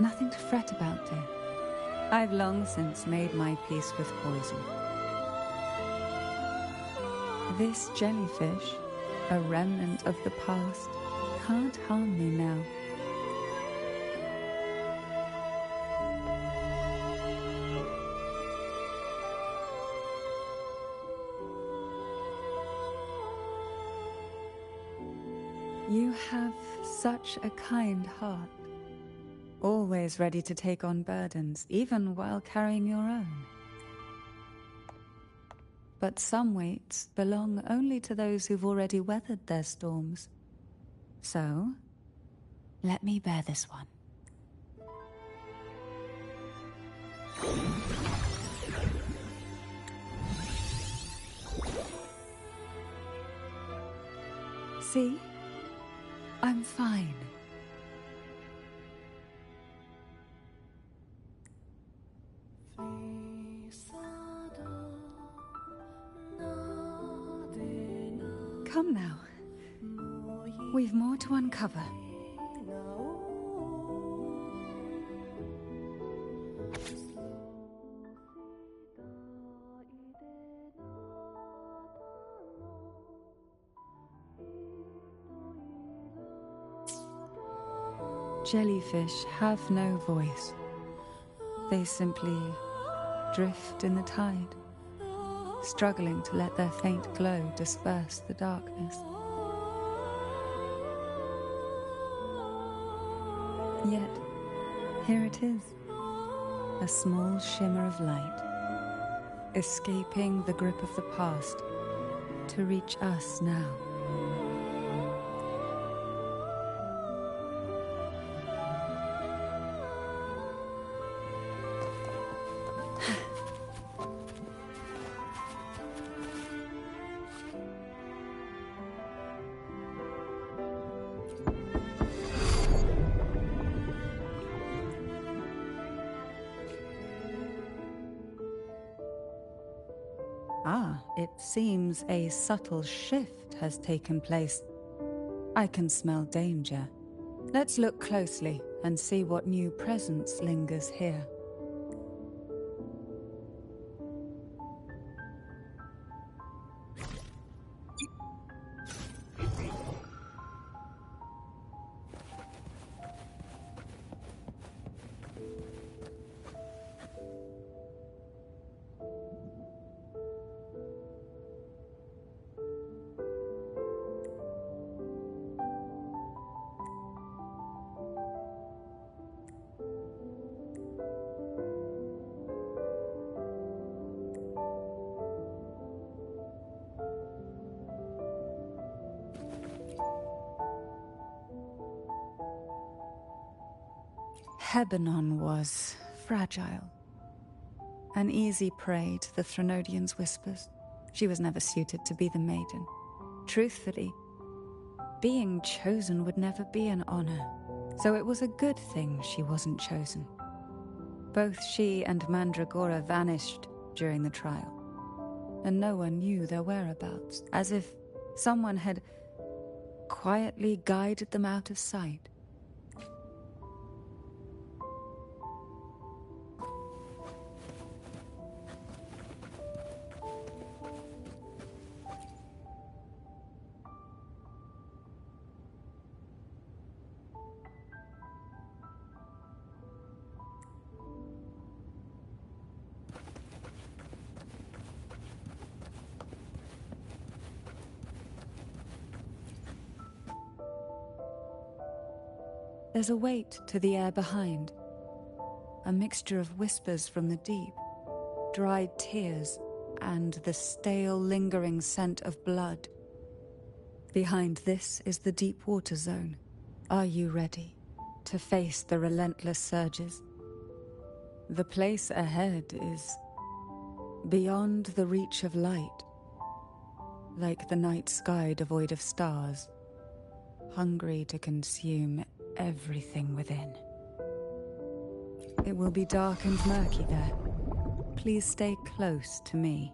Nothing to fret about, dear. I've long since made my peace with poison. This jellyfish, a remnant of the past, can't harm me now. You have such a kind heart. Always ready to take on burdens, even while carrying your own. But some weights belong only to those who've already weathered their storms. So, let me bear this one. See? I'm fine. Come now. We've more to uncover. Jellyfish have no voice. They simply drift in the tide, struggling to let their faint glow disperse the darkness. Yet, here it is, a small shimmer of light, escaping the grip of the past to reach us now. It seems a subtle shift has taken place. I can smell danger. Let's look closely and see what new presence lingers here. Lebanon was fragile, an easy prey to the Threnodian's whispers. She was never suited to be the maiden. Truthfully, being chosen would never be an honor, so it was a good thing she wasn't chosen. Both she and Mandragora vanished during the trial, and no one knew their whereabouts, as if someone had quietly guided them out of sight. There's a weight to the air behind. A mixture of whispers from the deep, dried tears, and the stale, lingering scent of blood. Behind this is the deep water zone. Are you ready to face the relentless surges? The place ahead is beyond the reach of light, like the night sky devoid of stars, hungry to consume everything within. It will be dark and murky there. Please stay close to me.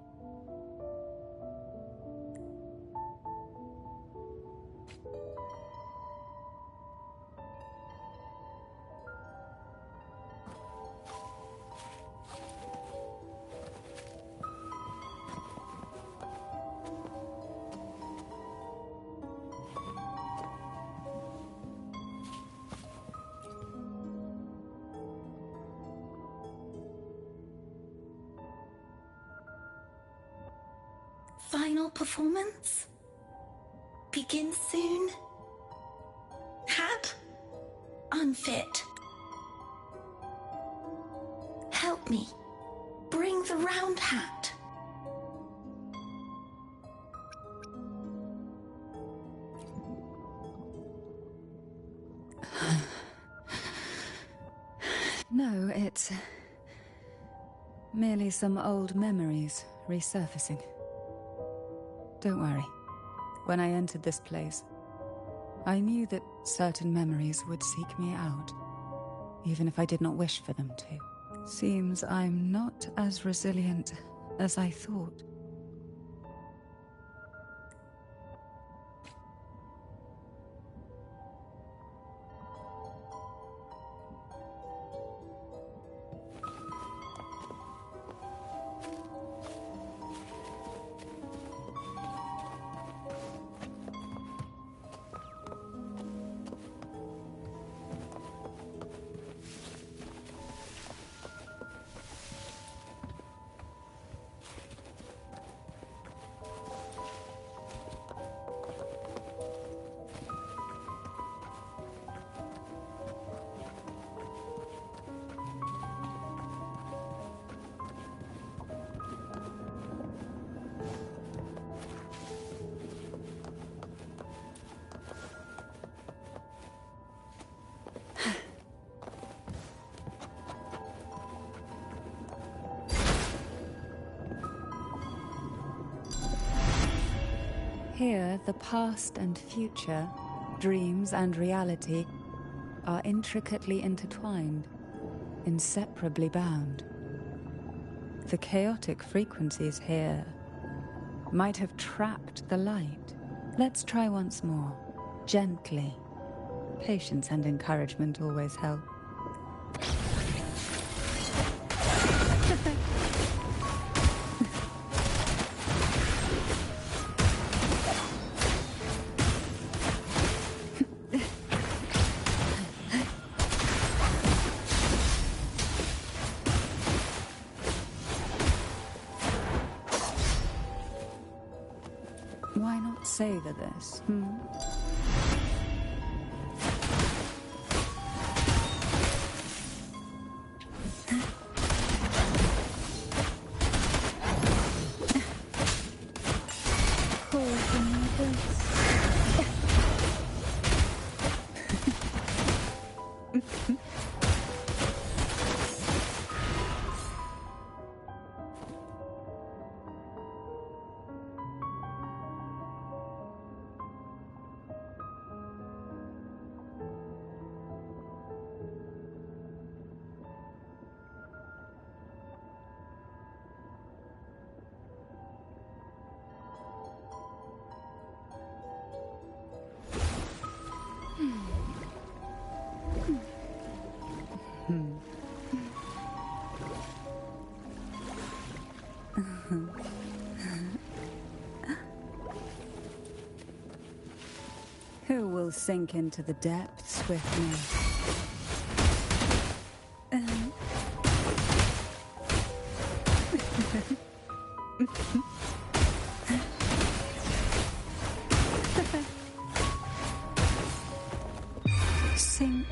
Final performance? Begins soon? Hat? Unfit. Help me. Bring the round hat. No, it's merely some old memories resurfacing. Don't worry. When I entered this place, I knew that certain memories would seek me out, even if I did not wish for them to. Seems I'm not as resilient as I thought. Here, the past and future, dreams and reality, are intricately intertwined, inseparably bound. The chaotic frequencies here might have trapped the light. Let's try once more, gently. Patience and encouragement always help. Why not savor this, Who will sink into the depths with me? Sink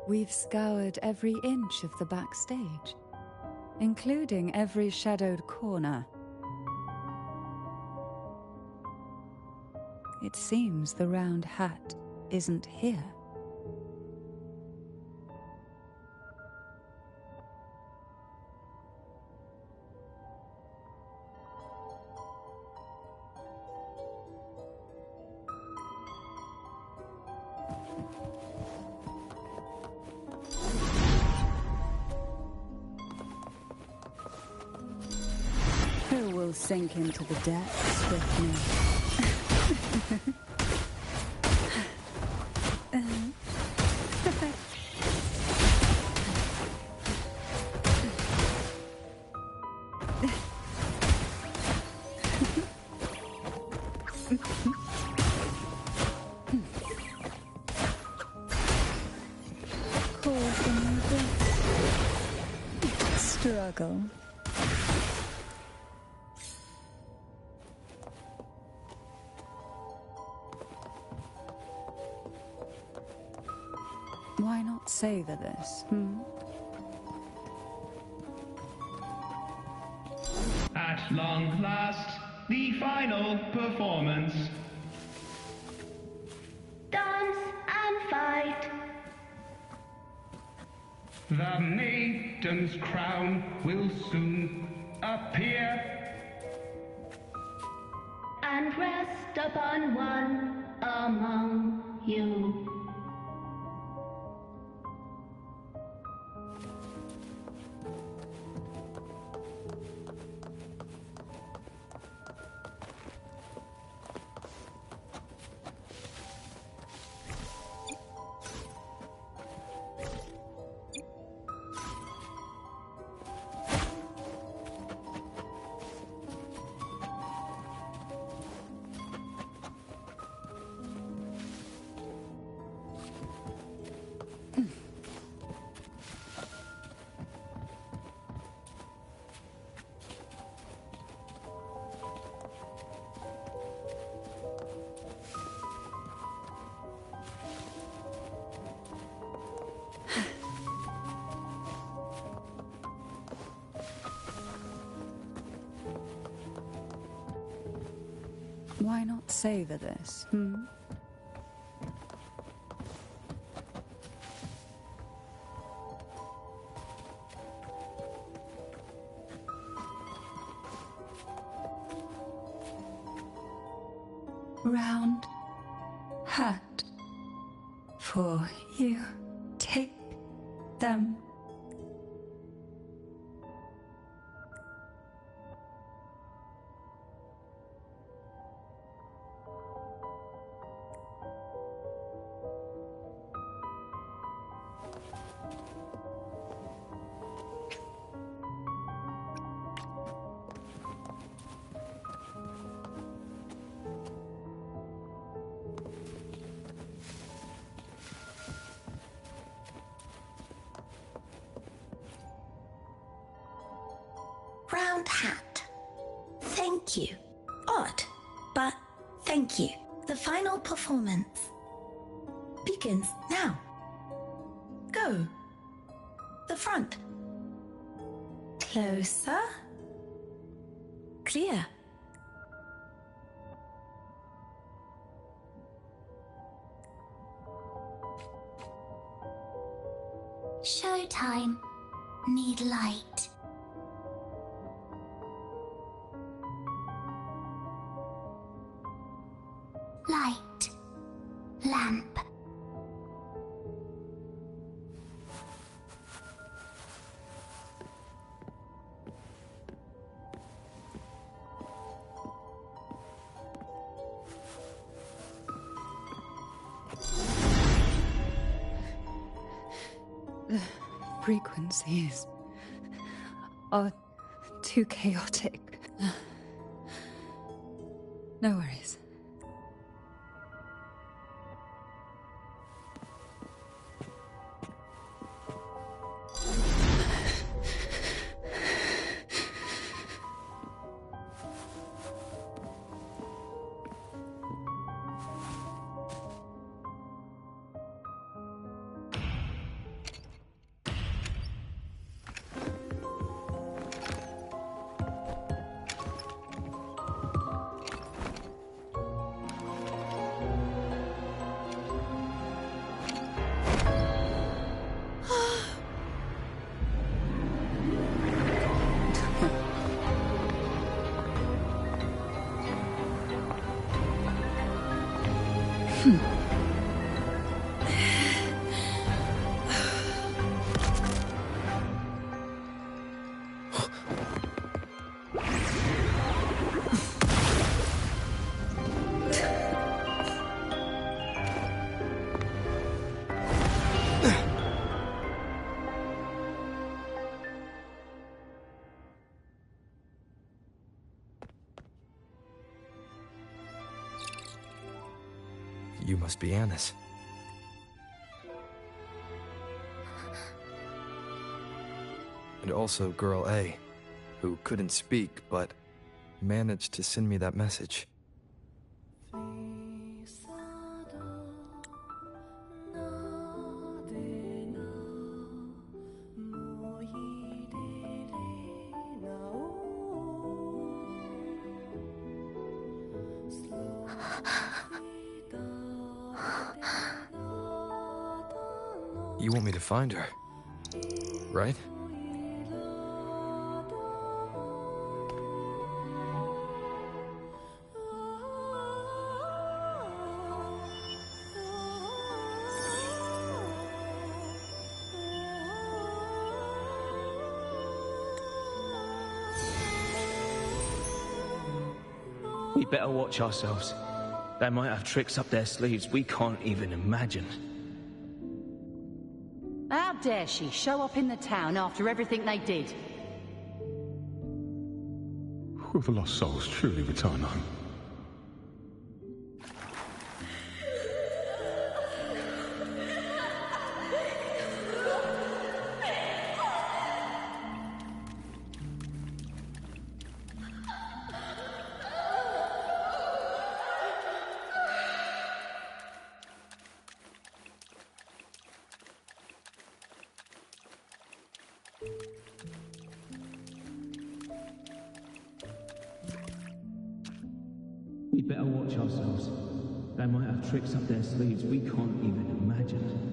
We've scoured every inch of the backstage, including every shadowed corner. It seems the round hat isn't here. Who will sink into the depths with me? Caught in the struggle. Why not savor this, At long last, the final performance. Dance and fight. The maiden's crown will soon appear. And rest upon one among you. Why not savor this, Round hat for you. Take them. Round hat. Thank you. Odd, but thank you. The final performance begins now. Go. The front. Closer. Clear. Showtime. Need light. Light. Lamp. The frequencies are too chaotic. No worries. You must be Annis. And also Girl A, who couldn't speak, but managed to send me that message. You want me to find her, right? We better watch ourselves. They might have tricks up their sleeves we can't even imagine. How dare she show up in the town after everything they did? Will the lost souls truly return home? We better watch ourselves. They might have tricks up their sleeves we can't even imagine.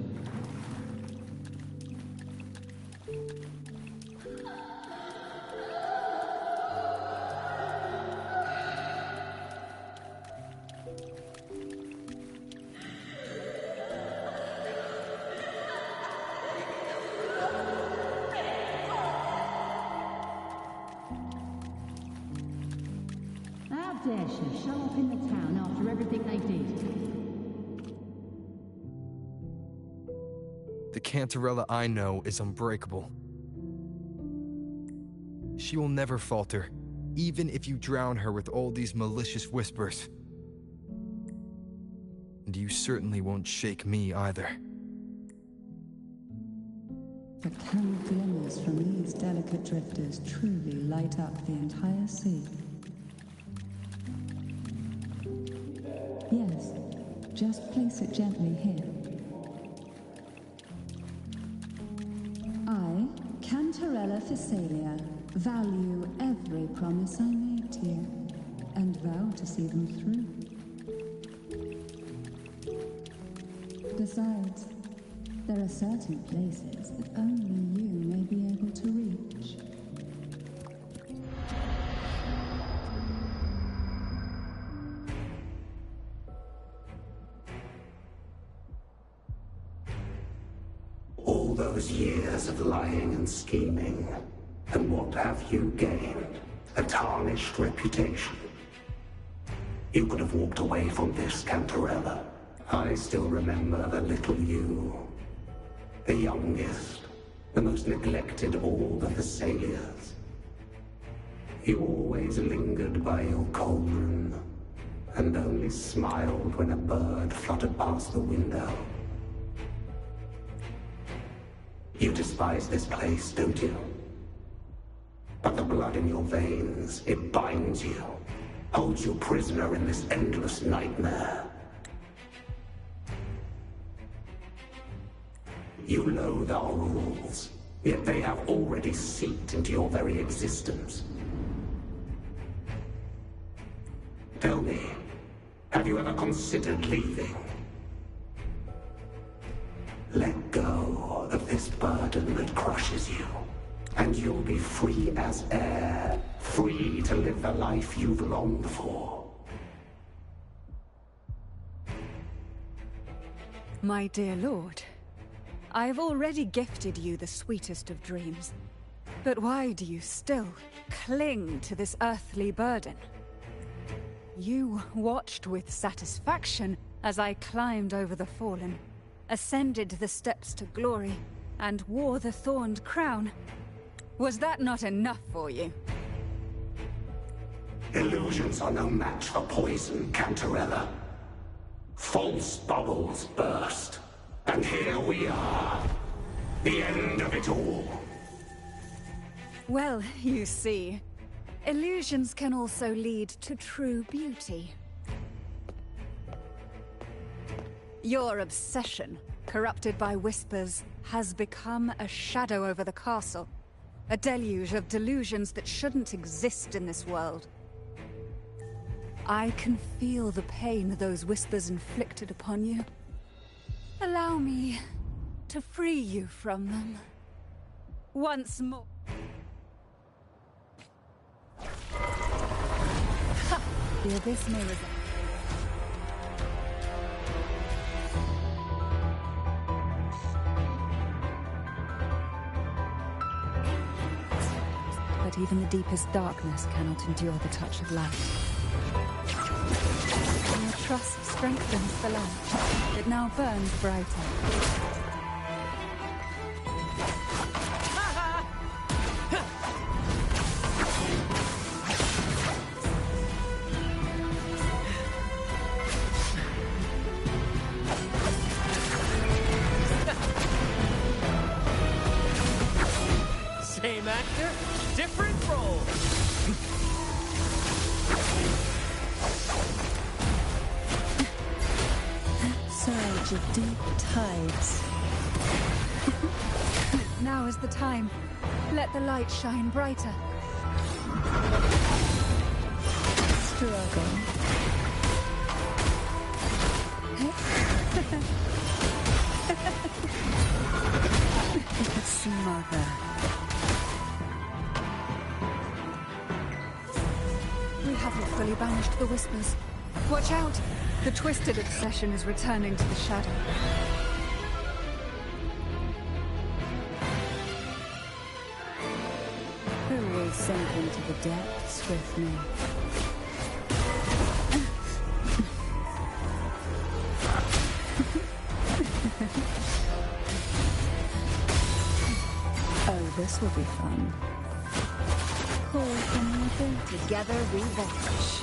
How dare she show up in the town after everything they did? The Cantarella I know is unbreakable. She will never falter, even if you drown her with all these malicious whispers. And you certainly won't shake me either. The candle glimmers from these delicate drifters truly light up the entire sea. Yes, just place it gently here. I, Cantarella Physalia, value every promise I made to you, and vow to see them through. Besides, there are certain places that only you may be able to reach. All those years of lying and scheming, and what have you gained? A tarnished reputation. You could have walked away from this, Cantarella. I still remember the little you. The youngest, the most neglected of all the Thessalians. You always lingered by your cauldron, and only smiled when a bird fluttered past the window. You despise this place, don't you? But the blood in your veins, it binds you, holds you prisoner in this endless nightmare. You loathe our rules, yet they have already seeped into your very existence. Tell me, have you ever considered leaving? Let go of this burden that crushes you, and you'll be free as air, free to live the life you've longed for. My dear lord, I have already gifted you the sweetest of dreams. But why do you still cling to this earthly burden? You watched with satisfaction as I climbed over the fallen, ascended the steps to glory, and wore the thorned crown. Was that not enough for you? Illusions are no match for poison, Cantarella. False bubbles burst, and here we are. The end of it all. Well, you see, illusions can also lead to true beauty. Your obsession, corrupted by whispers, has become a shadow over the castle. A deluge of delusions that shouldn't exist in this world. I can feel the pain those whispers inflicted upon you. Allow me to free you from them. Once more. Ha! The abyss may resist. But even the deepest darkness cannot endure the touch of light. Your trust strengthens the lamp. It now burns brighter. Same actor, different role. Surge of deep tides. Now is the time. Let the light shine brighter. Struggle. Smother. We haven't fully banished the whispers. Watch out! The twisted obsession is returning to the shadow. Who will sink into the depths with me? Oh, this will be fun. Call from within. Together we vanish.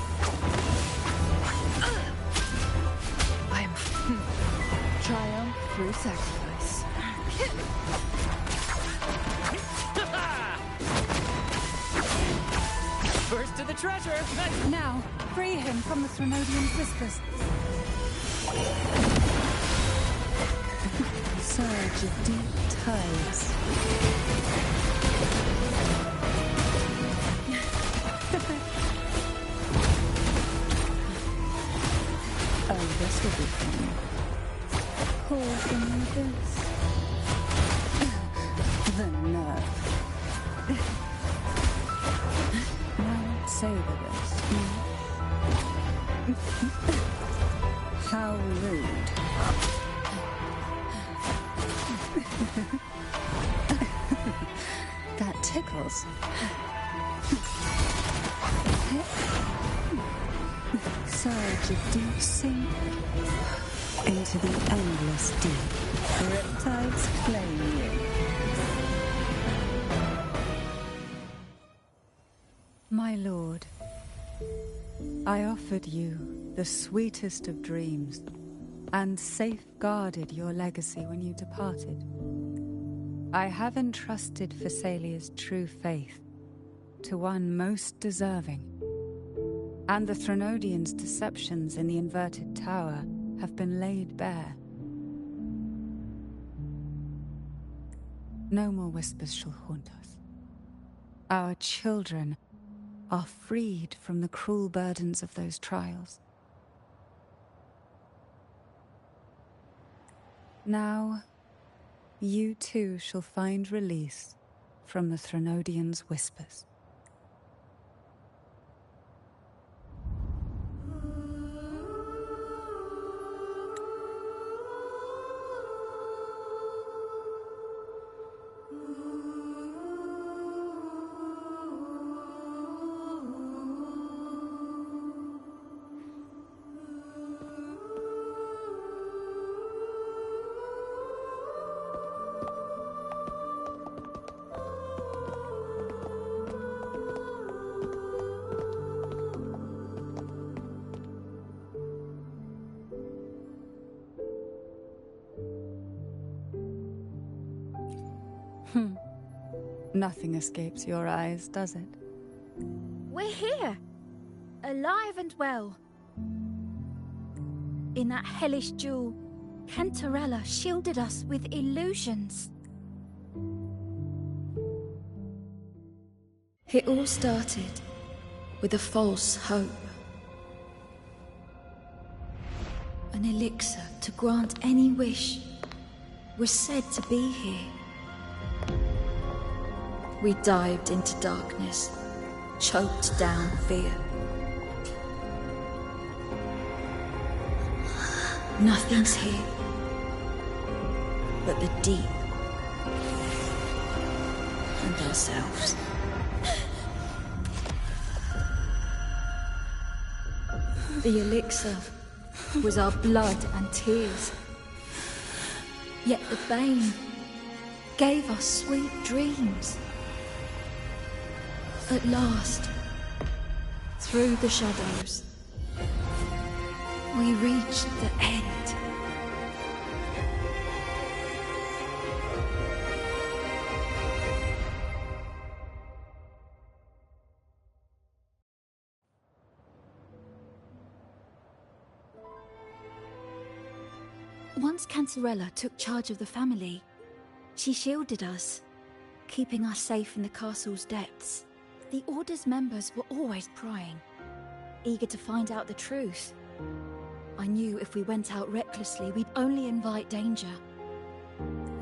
Triumph through sacrifice. First to the treasure! Now, free him from the Threnodian's whispers. Surge of deep tides. Oh, this will be fun. Call from this. The nerve. Now savor this. How rude. That tickles. Surge of deep sink into the endless deep. Riptides claim you. My lord, I offered you the sweetest of dreams and safeguarded your legacy when you departed. I have entrusted Phassalia's true faith to one most deserving, and the Threnodians' deceptions in the inverted tower have been laid bare. No more whispers shall haunt us. Our children are freed from the cruel burdens of those trials. Now, you too shall find release from the Threnodians' whispers. Nothing escapes your eyes, does it? We're here, alive and well. In that hellish jewel, Cantarella shielded us with illusions. It all started with a false hope. An elixir to grant any wish was said to be here. We dived into darkness, choked down fear. Nothing's here but the deep and ourselves. The elixir was our blood and tears. Yet the bane gave us sweet dreams. At last, through the shadows, we reached the end. Once Cantarella took charge of the family, she shielded us, keeping us safe in the castle's depths. The Order's members were always prying, eager to find out the truth. I knew if we went out recklessly, we'd only invite danger.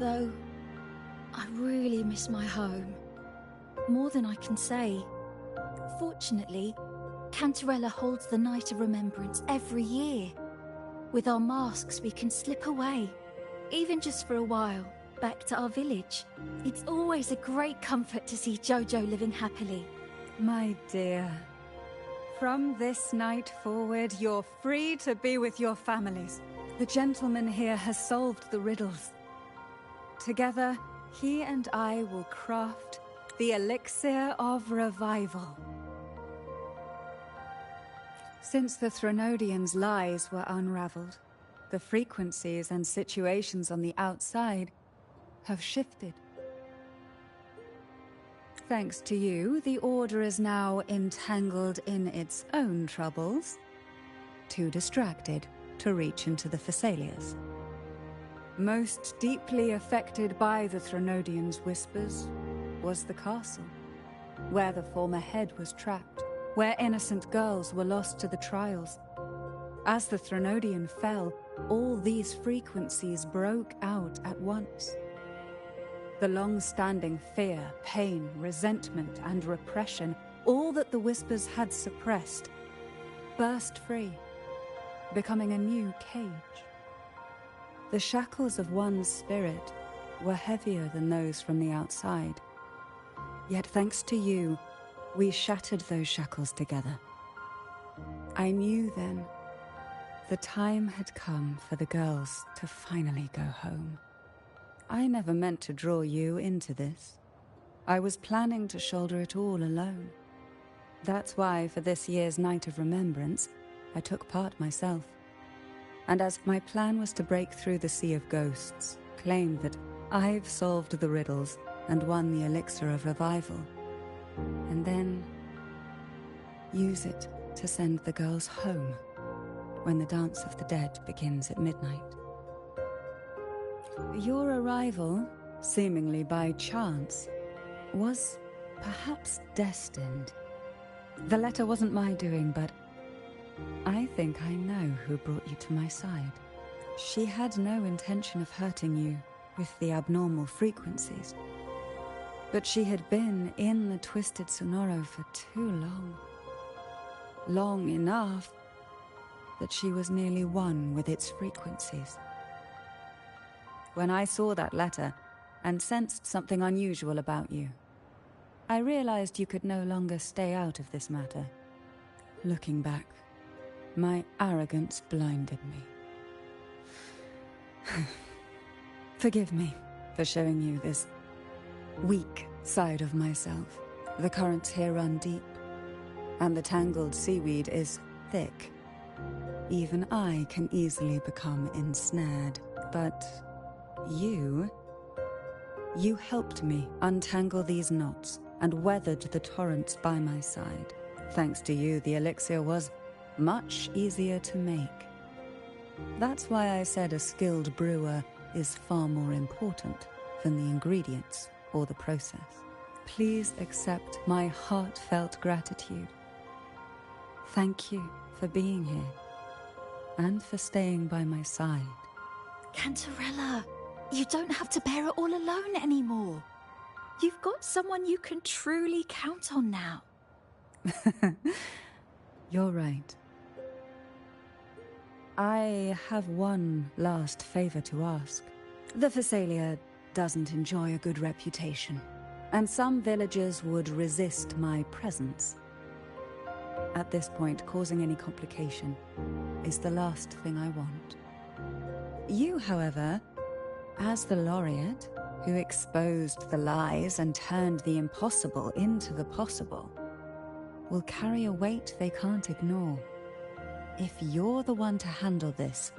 Though, I really miss my home. More than I can say. Fortunately, Cantarella holds the Night of Remembrance every year. With our masks, we can slip away, even just for a while, back to our village. It's always a great comfort to see Jojo living happily. My dear, from this night forward, you're free to be with your families. The gentleman here has solved the riddles. Together, he and I will craft the elixir of revival. Since the Threnodians' lies were unraveled, the frequencies and situations on the outside have shifted. Thanks to you, the Order is now entangled in its own troubles, too distracted to reach into the Thessalias. Most deeply affected by the Threnodians' whispers was the castle, where the former head was trapped, where innocent girls were lost to the trials. As the Threnodian fell, all these frequencies broke out at once. The long-standing fear, pain, resentment, and repression, all that the whispers had suppressed, burst free, becoming a new cage. The shackles of one's spirit were heavier than those from the outside. Yet thanks to you, we shattered those shackles together. I knew then the time had come for the girls to finally go home. I never meant to draw you into this. I was planning to shoulder it all alone. That's why, for this year's Night of Remembrance, I took part myself. And as my plan was to break through the Sea of Ghosts, claim that I've solved the riddles and won the elixir of revival, and then use it to send the girls home when the Dance of the Dead begins at midnight. Your arrival, seemingly by chance, was perhaps destined. The letter wasn't my doing, but I think I know who brought you to my side. She had no intention of hurting you with the abnormal frequencies, but she had been in the Twisted Sonoro for too long. Long enough that she was nearly one with its frequencies. When I saw that letter and sensed something unusual about you, I realized you could no longer stay out of this matter. Looking back, my arrogance blinded me. Forgive me for showing you this weak side of myself. The currents here run deep, and the tangled seaweed is thick. Even I can easily become ensnared, but you You helped me untangle these knots and weathered the torrents by my side. Thanks to you, the elixir was much easier to make. That's why I said a skilled brewer is far more important than the ingredients or the process. Please accept my heartfelt gratitude. Thank you for being here and for staying by my side. Cantarella, you don't have to bear it all alone anymore. You've got someone you can truly count on now. You're right. I have one last favor to ask. The Phasalia doesn't enjoy a good reputation, and some villagers would resist my presence. At this point, causing any complication is the last thing I want. You, however, as the laureate who exposed the lies and turned the impossible into the possible, will carry a weight they can't ignore. If you're the one to handle this,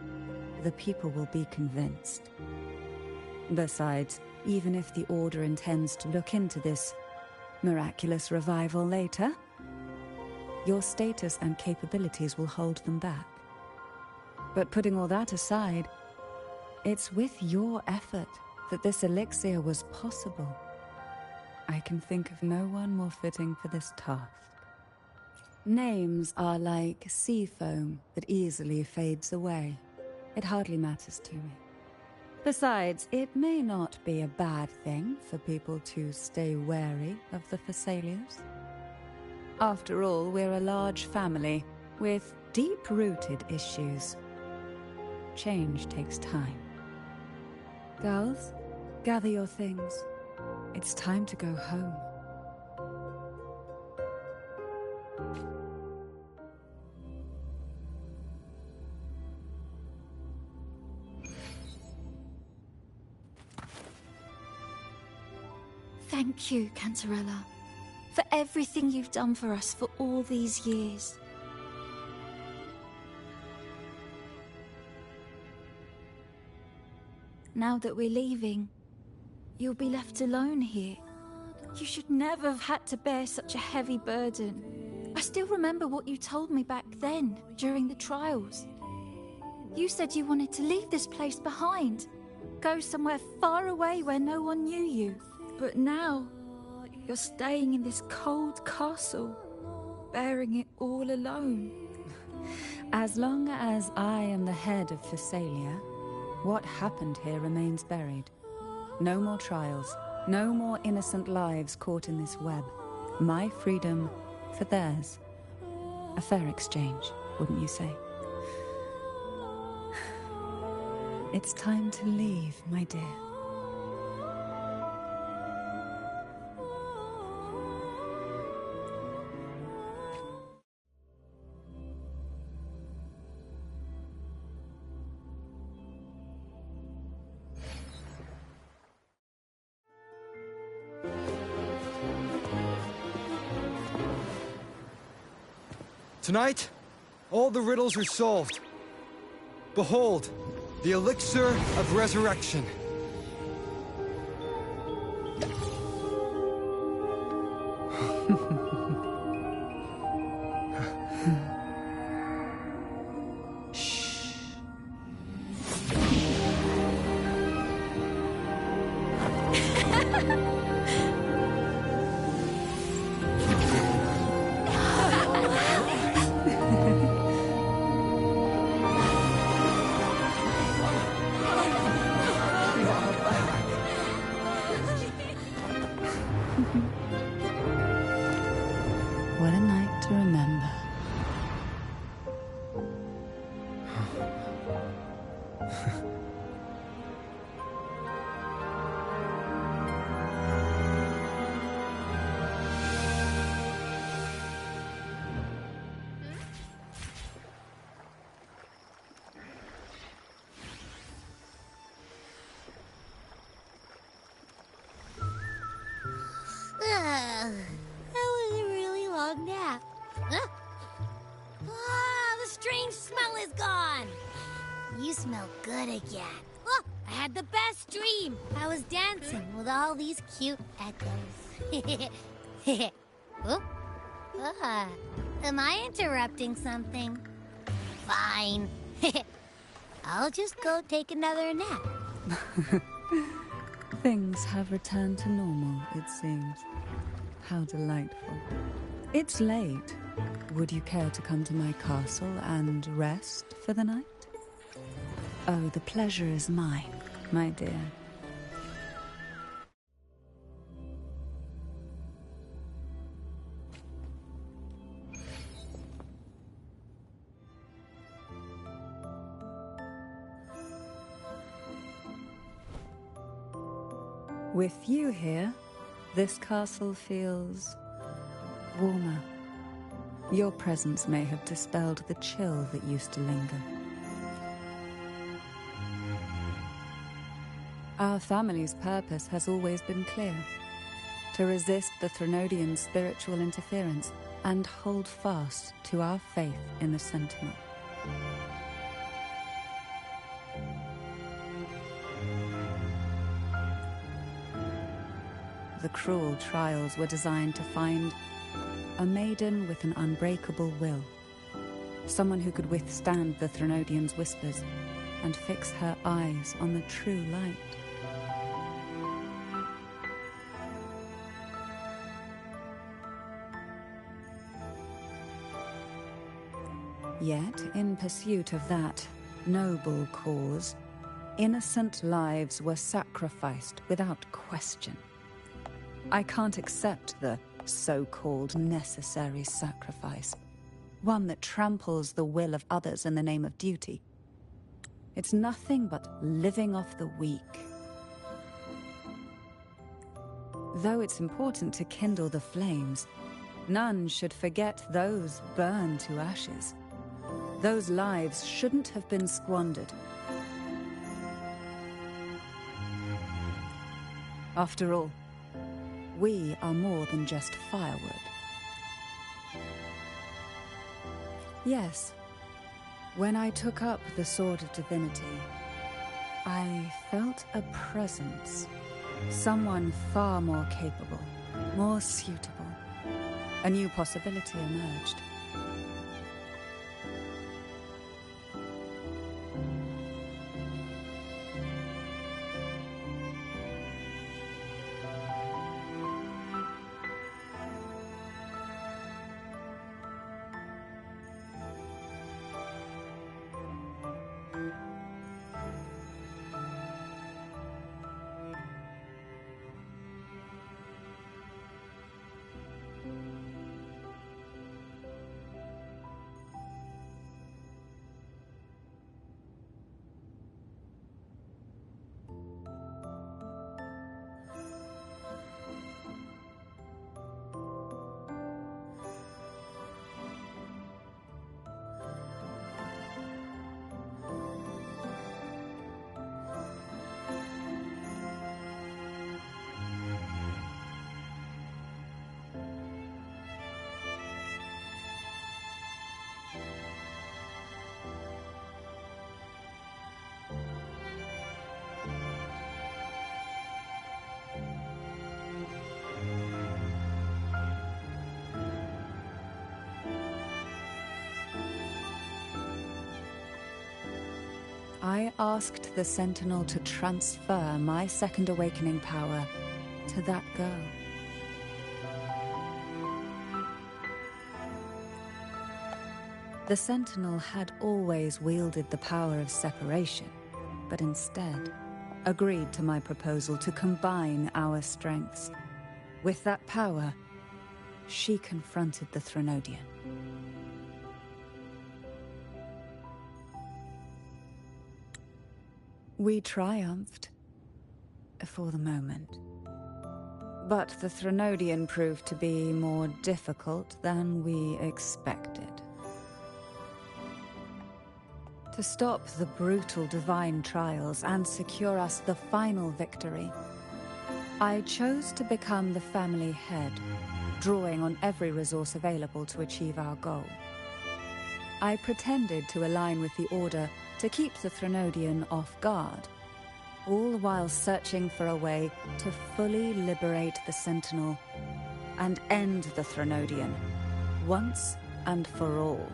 the people will be convinced. Besides, even if the Order intends to look into this miraculous revival later, your status and capabilities will hold them back. But putting all that aside, it's with your effort that this elixir was possible. I can think of no one more fitting for this task. Names are like sea foam that easily fades away. It hardly matters to me. Besides, it may not be a bad thing for people to stay wary of the Phasalias. After all, we're a large family with deep-rooted issues. Change takes time. Girls, gather your things. It's time to go home. Thank you, Cantarella, for everything you've done for us for all these years. Now that we're leaving, you'll be left alone here. You should never have had to bear such a heavy burden. I still remember what you told me back then, during the trials. You said you wanted to leave this place behind, go somewhere far away where no one knew you. But now, you're staying in this cold castle, bearing it all alone. As long as I am the head of Phasalia, what happened here remains buried. No more trials, no more innocent lives caught in this web. My freedom for theirs. A fair exchange, wouldn't you say? It's time to leave, my dear. Tonight, all the riddles are solved. Behold, the elixir of resurrection. What a night to remember. That was a really long nap. Huh? Ah, the strange smell is gone. You smell good again. Oh, I had the best dream. I was dancing with all these cute echoes. Oop. Am I interrupting something? Fine. I'll just go take another nap. Things have returned to normal, it seems. How delightful. It's late. Would you care to come to my castle and rest for the night? Oh, the pleasure is mine, my dear. With you here, this castle feels warmer. Your presence may have dispelled the chill that used to linger. Our family's purpose has always been clear: to resist the Threnodian spiritual interference and hold fast to our faith in the Sentinel. The cruel trials were designed to find a maiden with an unbreakable will. Someone who could withstand the Threnodian's whispers and fix her eyes on the true light. Yet, in pursuit of that noble cause, innocent lives were sacrificed without question. I can't accept the so-called necessary sacrifice, one that tramples the will of others in the name of duty. It's nothing but living off the weak. Though it's important to kindle the flames, none should forget those burned to ashes. Those lives shouldn't have been squandered. After all, we are more than just firewood. Yes, when I took up the Sword of Divinity, I felt a presence. Someone far more capable, more suitable. A new possibility emerged. I asked the Sentinel to transfer my second awakening power to that girl. The Sentinel had always wielded the power of separation, but instead agreed to my proposal to combine our strengths. With that power, she confronted the Threnodian. We triumphed, for the moment. But the Threnodian proved to be more difficult than we expected. To stop the brutal divine trials and secure us the final victory, I chose to become the family head, drawing on every resource available to achieve our goal. I pretended to align with the Order to keep the Threnodian off guard, all while searching for a way to fully liberate the Sentinel and end the Threnodian, once and for all.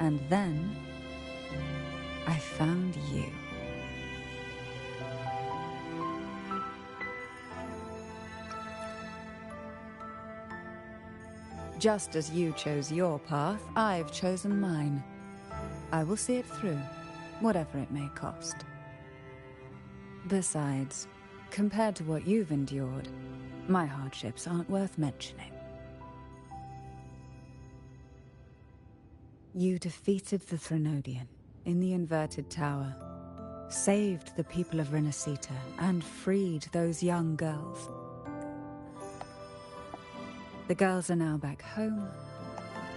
And then, I found you. Just as you chose your path, I've chosen mine. I will see it through, whatever it may cost. Besides, compared to what you've endured, my hardships aren't worth mentioning. You defeated the Threnodian in the Inverted Tower, saved the people of Renacita, and freed those young girls. The girls are now back home,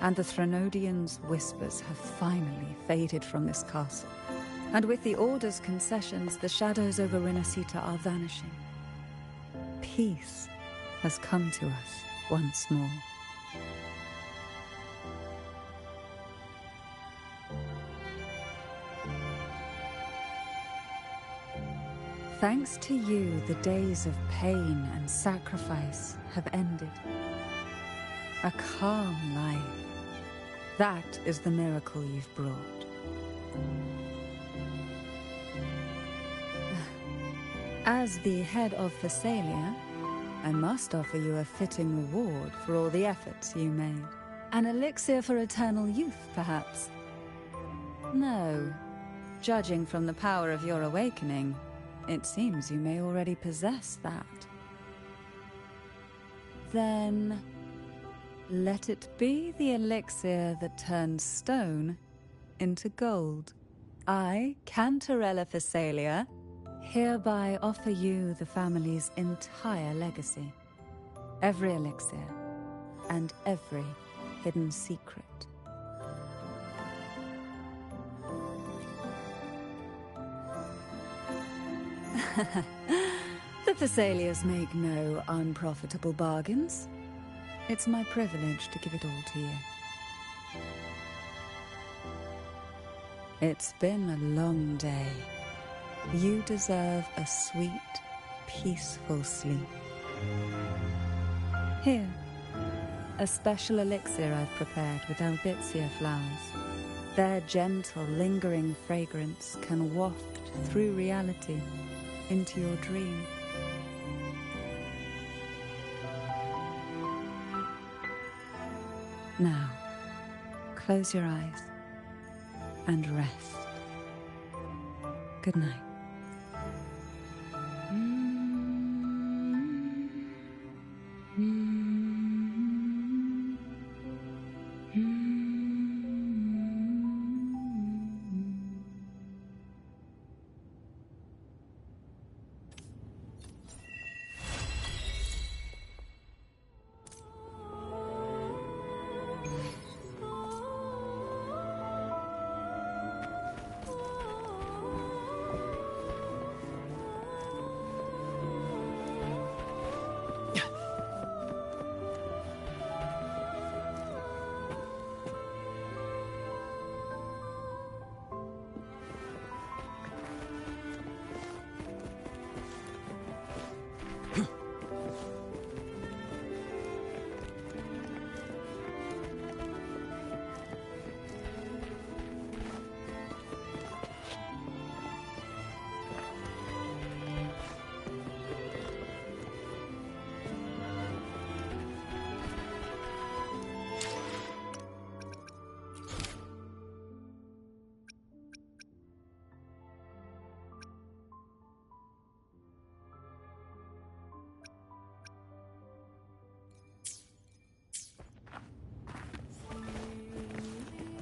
and the Threnodian's whispers have finally faded from this castle. And with the Order's concessions, the shadows over Renacita are vanishing. Peace has come to us once more. Thanks to you, the days of pain and sacrifice have ended. A calm life. That is the miracle you've brought. As the head of Thessalia, I must offer you a fitting reward for all the efforts you made. An elixir for eternal youth, perhaps? No. Judging from the power of your awakening, it seems you may already possess that. Then, let it be the elixir that turns stone into gold. I, Cantarella Thessalia, hereby offer you the family's entire legacy. Every elixir and every hidden secret. The Thessalias make no unprofitable bargains. It's my privilege to give it all to you. It's been a long day. You deserve a sweet, peaceful sleep. Here, a special elixir I've prepared with albizia flowers. Their gentle, lingering fragrance can waft through reality into your dream. Now, close your eyes and rest. Good night.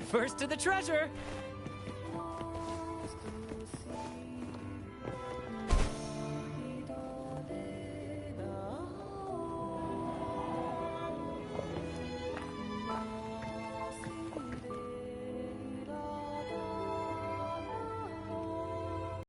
First to the treasure!